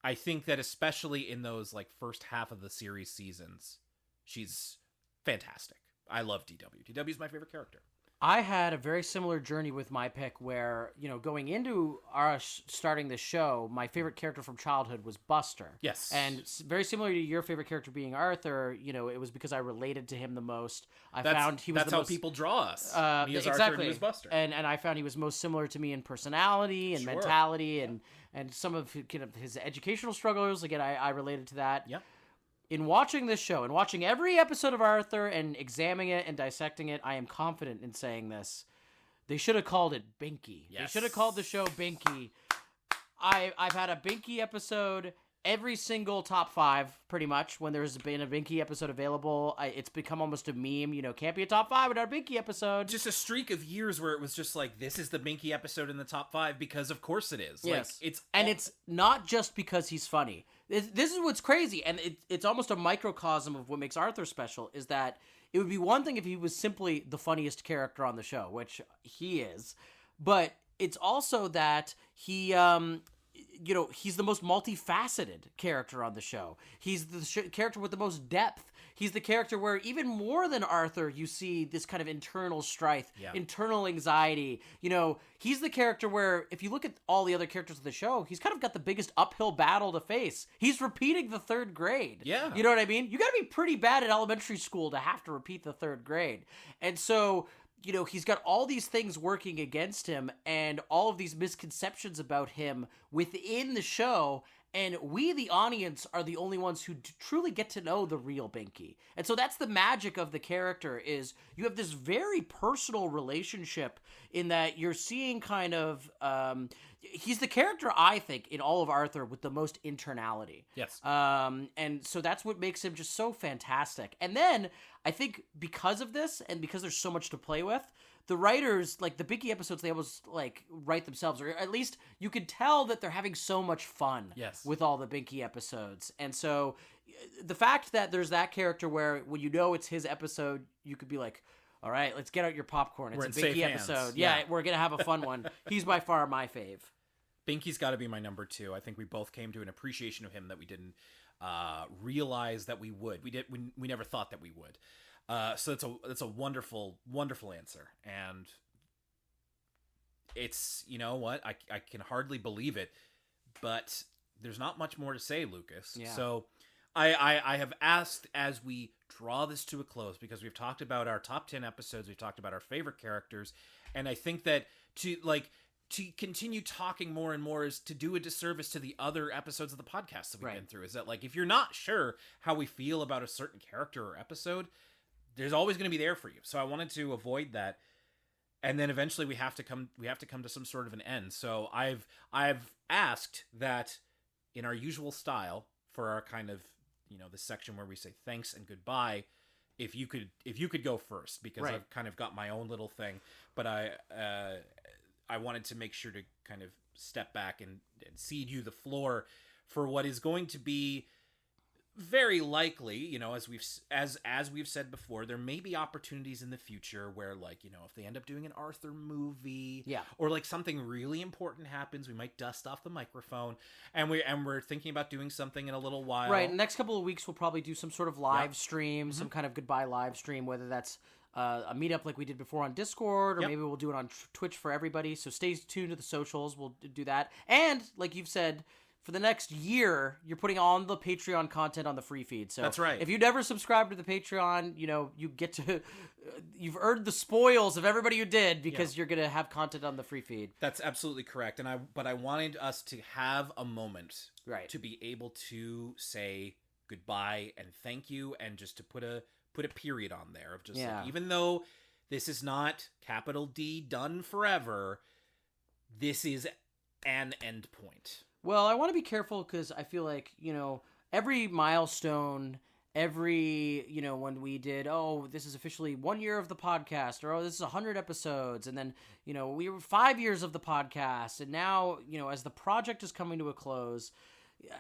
I think that especially in those like first half of the series seasons, she's fantastic. I love DW. DW is my favorite character. I had a very similar journey with my pick where, going into starting the show, my favorite character from childhood was Buster. Yes. And very similar to your favorite character being Arthur, it was because I related to him the most. That's how people draw us. Me as exactly. Arthur and you as Buster. And I found he was most similar to me in personality and mentality and some of his educational struggles. Again, I related to that. Yep. In watching this show and watching every episode of Arthur and examining it and dissecting it, I am confident in saying this. They should have called it Binky. Yes. They should have called the show Binky. I've had a Binky episode every single top 5, pretty much, when there's been a Binky episode available. It's become almost a meme. Can't be a top 5 without a Binky episode. Just a streak of years where it was just like, this is the Binky episode in the top 5, because of course it is. Yes. Like, it's not just because he's funny. This is what's crazy, and it's almost a microcosm of what makes Arthur special, is that it would be one thing if he was simply the funniest character on the show, which he is, but it's also that he, he's the most multifaceted character on the show. He's the character with the most depth. He's the character where, even more than Arthur, you see this kind of internal strife, internal anxiety. He's the character where, if you look at all the other characters of the show, he's kind of got the biggest uphill battle to face. He's repeating the 3rd grade. Yeah. You know what I mean? You got to be pretty bad at elementary school to have to repeat the 3rd grade. And so, he's got all these things working against him and all of these misconceptions about him within the show. And we, the audience, are the only ones who truly get to know the real Binky. And so that's the magic of the character, is you have this very personal relationship in that you're seeing kind of... he's the character, I think, in all of Arthur with the most internality. Yes. And so that's what makes him just so fantastic. And then, I think because of this, and because there's so much to play with, the writers, like the Binky episodes, they almost like write themselves, or at least you could tell that they're having so much fun with all the Binky episodes. And so the fact that there's that character where when it's his episode, you could be like, all right, let's get out your popcorn. It's a Binky episode. Yeah, we're going to have a fun one. He's by far my fave. Binky's got to be my number 2. I think we both came to an appreciation of him that we didn't realize that we would. We never thought that we would. So it's a wonderful, wonderful answer. And it's, you know what? I can hardly believe it, but there's not much more to say, Lucas. Yeah. So I have asked, as we draw this to a close, because we've talked about our top 10 episodes, we've talked about our favorite characters, and I think that to continue talking more and more is to do a disservice to the other episodes of the podcast that we've been through. Is that, like, if you're not sure how we feel about a certain character or episode, there's always going to be there for you. So I wanted to avoid that. And then eventually we have to come to some sort of an end. So I've asked that, in our usual style, for our kind of, the section where we say thanks and goodbye, if you could go first, because I've kind of got my own little thing, but I wanted to make sure to kind of step back and cede you the floor for what is going to be very likely, you know, as we've said before, there may be opportunities in the future where, like, you know, if they end up doing an Arthur movie, or like something really important happens, we might dust off the microphone, and we're thinking about doing something in a little while. Right. Next couple of weeks, we'll probably do some sort of live stream, some kind of goodbye live stream, whether that's a meetup like we did before on Discord, or maybe we'll do it on Twitch for everybody. So stay tuned to the socials. We'll do that. And like you've said, for the next year, you're putting on the Patreon content on the free feed. So that's right. If you never subscribed to the Patreon, you know, you get to, you've earned the spoils of everybody who did, because you're going to have content on the free feed. That's absolutely correct. But I wanted us to have a moment, right, to be able to say goodbye and thank you, and just to put a period on there of just like, even though this is not capital D done forever, this is an end point. Well, I want to be careful, because I feel like, you know, every milestone, you know, when we did, oh, this is officially 1 year of the podcast, or, oh, this is 100 episodes, and then, you know, we were 5 years of the podcast, and now, you know, as the project is coming to a close,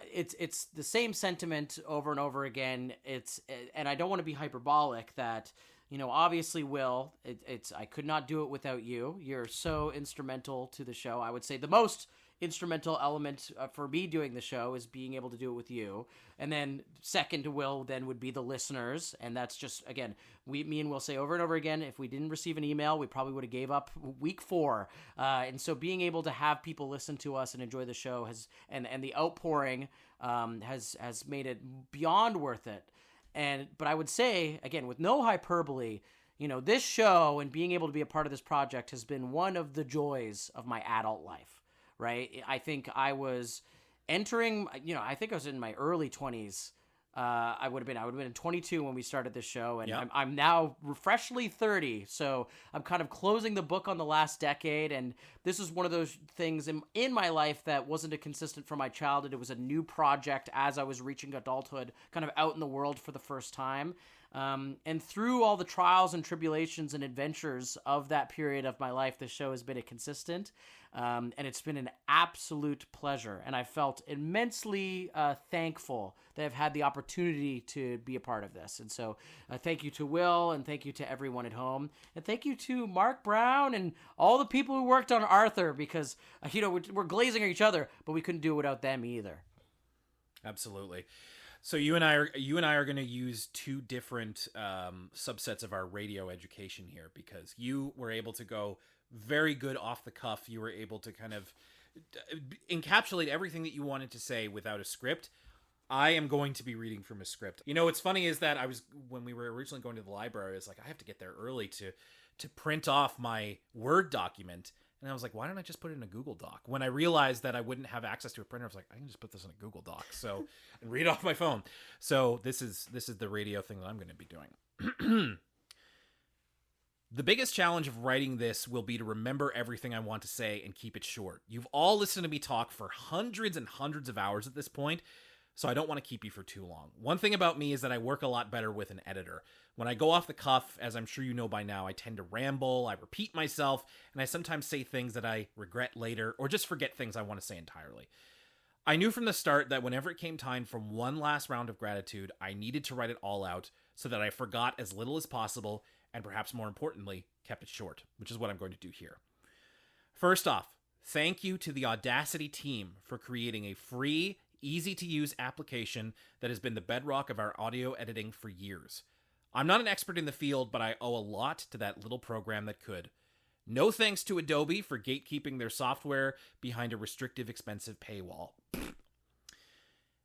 it's the same sentiment over and over again. And I don't want to be hyperbolic that, you know, obviously, Will, I could not do it without you. You're so instrumental to the show. I would say the most instrumental element for me doing the show is being able to do it with you. And then second to Will then would be the listeners. And that's just, again, me and Will say over and over again, if we didn't receive an email, we probably would have gave up week 4. And so being able to have people listen to us and enjoy the show and the outpouring has made it beyond worth it. But I would say, again, with no hyperbole, you know, this show and being able to be a part of this project has been one of the joys of my adult life. Right? I think I was entering, you know, I think I was in my early 20s. I would have been 22 when we started this show, and I'm now freshly 30. So I'm kind of closing the book on the last decade, and this is one of those things in my life that wasn't a consistent from my childhood. It was a new project as I was reaching adulthood, kind of out in the world for the first time. And through all the trials and tribulations and adventures of that period of my life, the show has been a consistent, and it's been an absolute pleasure. And I felt immensely thankful that I've had the opportunity to be a part of this. And so thank you to Will, and thank you to everyone at home. And thank you to Mark Brown and all the people who worked on Arthur, because, you know, we're glazing at each other, but we couldn't do it without them either. Absolutely. So you and I are going to use two different subsets of our radio education here, because you were able to go very good off the cuff. You were able to kind of encapsulate everything that you wanted to say without a script. I am going to be reading from a script. You know, what's funny is that when we were originally going to the library, I was like, I have to get there early to print off my Word document. And I was like, why don't I just put it in a Google Doc? When I realized that I wouldn't have access to a printer, I was like, I can just put this in a Google Doc and read off my phone. So this is the radio thing that I'm going to be doing. The biggest challenge of writing this will be to remember everything I want to say and keep it short. You've all listened to me talk for hundreds and hundreds of hours at this point, so I don't want to keep you for too long. One thing about me is that I work a lot better with an editor. When I go off the cuff, as I'm sure you know by now, I tend to ramble, I repeat myself, and I sometimes say things that I regret later, or just forget things I want to say entirely. I knew from the start that whenever it came time for one last round of gratitude, I needed to write it all out so that I forgot as little as possible, and perhaps more importantly, kept it short, which is what I'm going to do here. First off, thank you to the Audacity team for creating a free, easy-to-use application that has been the bedrock of our audio editing for years. I'm not an expert in the field, but I owe a lot to that little program that could. No thanks to Adobe for gatekeeping their software behind a restrictive, expensive paywall.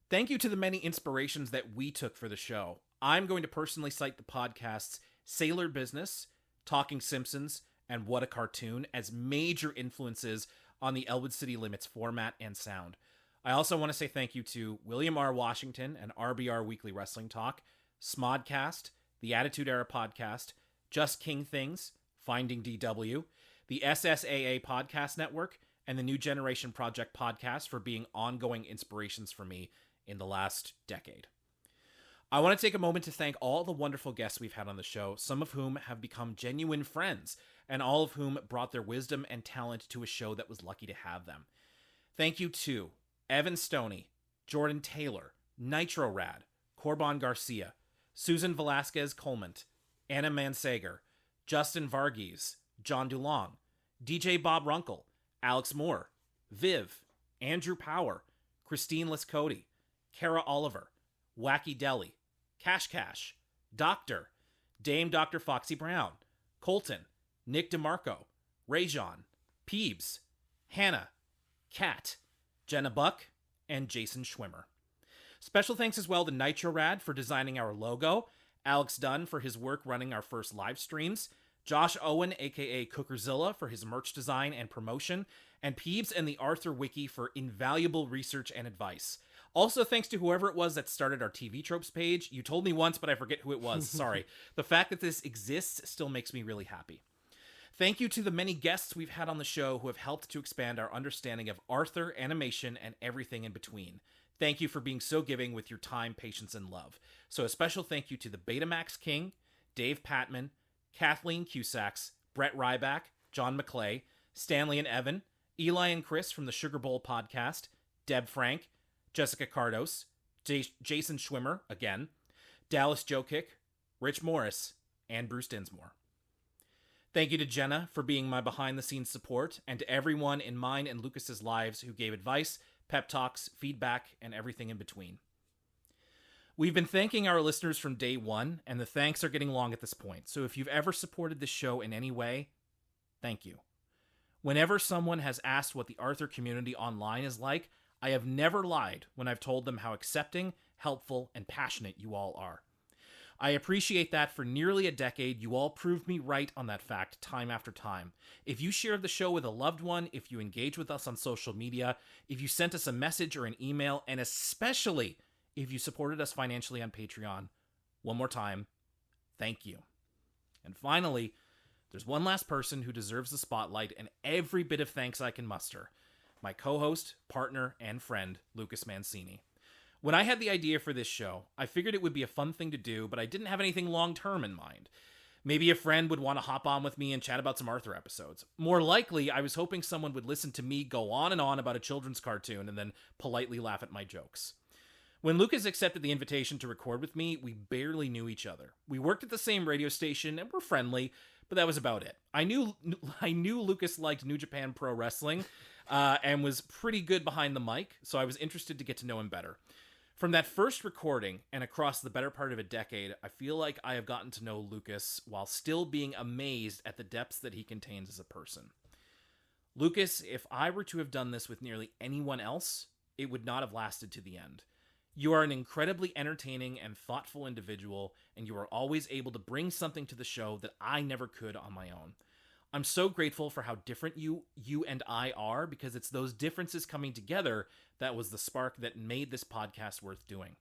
Thank you to the many inspirations that we took for the show. I'm going to personally cite the podcasts Sailor Business, Talking Simpsons, and What a Cartoon as major influences on the Elwood City Limits format and sound. I also want to say thank you to William R. Washington and RBR Weekly Wrestling Talk, Smodcast, the Attitude Era Podcast, Just King Things, Finding DW, the SSAA Podcast Network, and the New Generation Project Podcast for being ongoing inspirations for me in the last decade. I want to take a moment to thank all the wonderful guests we've had on the show, some of whom have become genuine friends, and all of whom brought their wisdom and talent to a show that was lucky to have them. Thank you to Evan Stoney, Jordan Taylor, Nitro Rad, Corban Garcia, Susan Velasquez Colmant, Anna Mansager, Justin Varghese, John DuLong, DJ Bob Runkle, Alex Moore, Viv, Andrew Power, Christine Liscote, Kara Oliver, Wacky Deli, Cash Cash, Doctor, Dame Dr. Foxy Brown, Colton, Nick DeMarco, Rajon, Peebs, Hannah, Kat, Jenna Buck, and Jason Schwimmer. Special thanks as well to Nitro Rad for designing our logo, Alex Dunn for his work running our first live streams, Josh Owen, aka Cookerzilla, for his merch design and promotion, and Peebs and the Arthur Wiki for invaluable research and advice. Also, thanks to whoever it was that started our TV Tropes page. You told me once, but I forget who it was. Sorry. The fact that this exists still makes me really happy. Thank you to the many guests we've had on the show who have helped to expand our understanding of Arthur, animation, and everything in between. Thank you for being so giving with your time, patience, and love. So a special thank you to the Betamax King, Dave Patman, Kathleen Cusacks, Brett Ryback, John McClay, Stanley and Evan, Eli and Chris from the Sugar Bowl podcast, Deb Frank, Jessica Cardos, Jason Schwimmer, again, Dallas Jokic, Rich Morris, and Bruce Dinsmore. Thank you to Jenna for being my behind-the-scenes support, and to everyone in mine and Lucas's lives who gave advice, pep talks, feedback, and everything in between. We've been thanking our listeners from day one, and the thanks are getting long at this point, so if you've ever supported this show in any way, thank you. Whenever someone has asked what the Arthur community online is like, I have never lied when I've told them how accepting, helpful, and passionate you all are. I appreciate that for nearly a decade, you all proved me right on that fact time after time. If you shared the show with a loved one, if you engage with us on social media, if you sent us a message or an email, and especially if you supported us financially on Patreon, one more time, thank you. And finally, there's one last person who deserves the spotlight and every bit of thanks I can muster. My co-host, partner, and friend, Lucas Mancini. When I had the idea for this show, I figured it would be a fun thing to do, but I didn't have anything long-term in mind. Maybe a friend would want to hop on with me and chat about some Arthur episodes. More likely, I was hoping someone would listen to me go on and on about a children's cartoon and then politely laugh at my jokes. When Lucas accepted the invitation to record with me, we barely knew each other. We worked at the same radio station and were friendly, but that was about it. I knew Lucas liked New Japan Pro Wrestling and was pretty good behind the mic, so I was interested to get to know him better. From that first recording and across the better part of a decade, I feel like I have gotten to know Lucas while still being amazed at the depths that he contains as a person. Lucas, if I were to have done this with nearly anyone else, it would not have lasted to the end. You are an incredibly entertaining and thoughtful individual, and you are always able to bring something to the show that I never could on my own. I'm so grateful for how different you and I are, because it's those differences coming together that was the spark that made this podcast worth doing.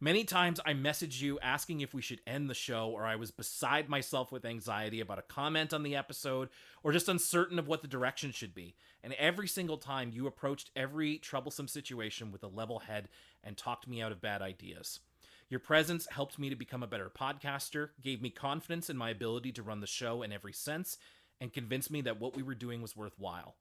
Many times I messaged you asking if we should end the show, or I was beside myself with anxiety about a comment on the episode, or just uncertain of what the direction should be. And every single time you approached every troublesome situation with a level head and talked me out of bad ideas. Your presence helped me to become a better podcaster, gave me confidence in my ability to run the show in every sense, and convinced me that what we were doing was worthwhile.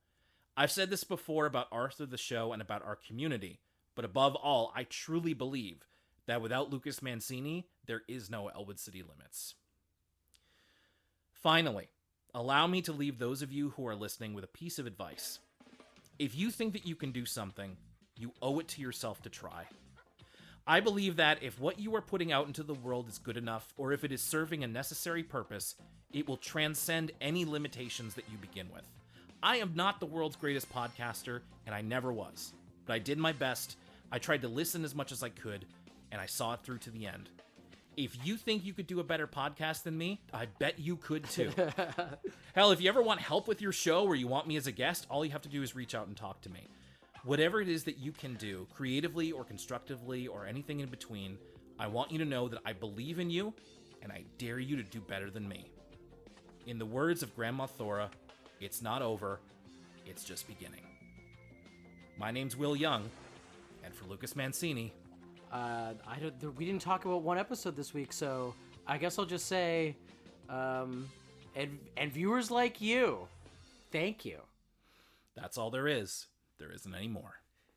I've said this before about Arthur the show and about our community, but above all, I truly believe that without Lucas Mancini, there is no Elwood City Limits. Finally, allow me to leave those of you who are listening with a piece of advice. If you think that you can do something, you owe it to yourself to try. I believe that if what you are putting out into the world is good enough, or if it is serving a necessary purpose, it will transcend any limitations that you begin with. I am not the world's greatest podcaster, and I never was. But I did my best, I tried to listen as much as I could, and I saw it through to the end. If you think you could do a better podcast than me, I bet you could too. Hell, if you ever want help with your show or you want me as a guest, all you have to do is reach out and talk to me. Whatever it is that you can do, creatively or constructively or anything in between, I want you to know that I believe in you, and I dare you to do better than me. In the words of Grandma Thora, it's not over, it's just beginning. My name's Will Young, and for Lucas Mancini... we didn't talk about one episode this week, so I guess I'll just say, and viewers like you, thank you. That's all there is. There isn't any more.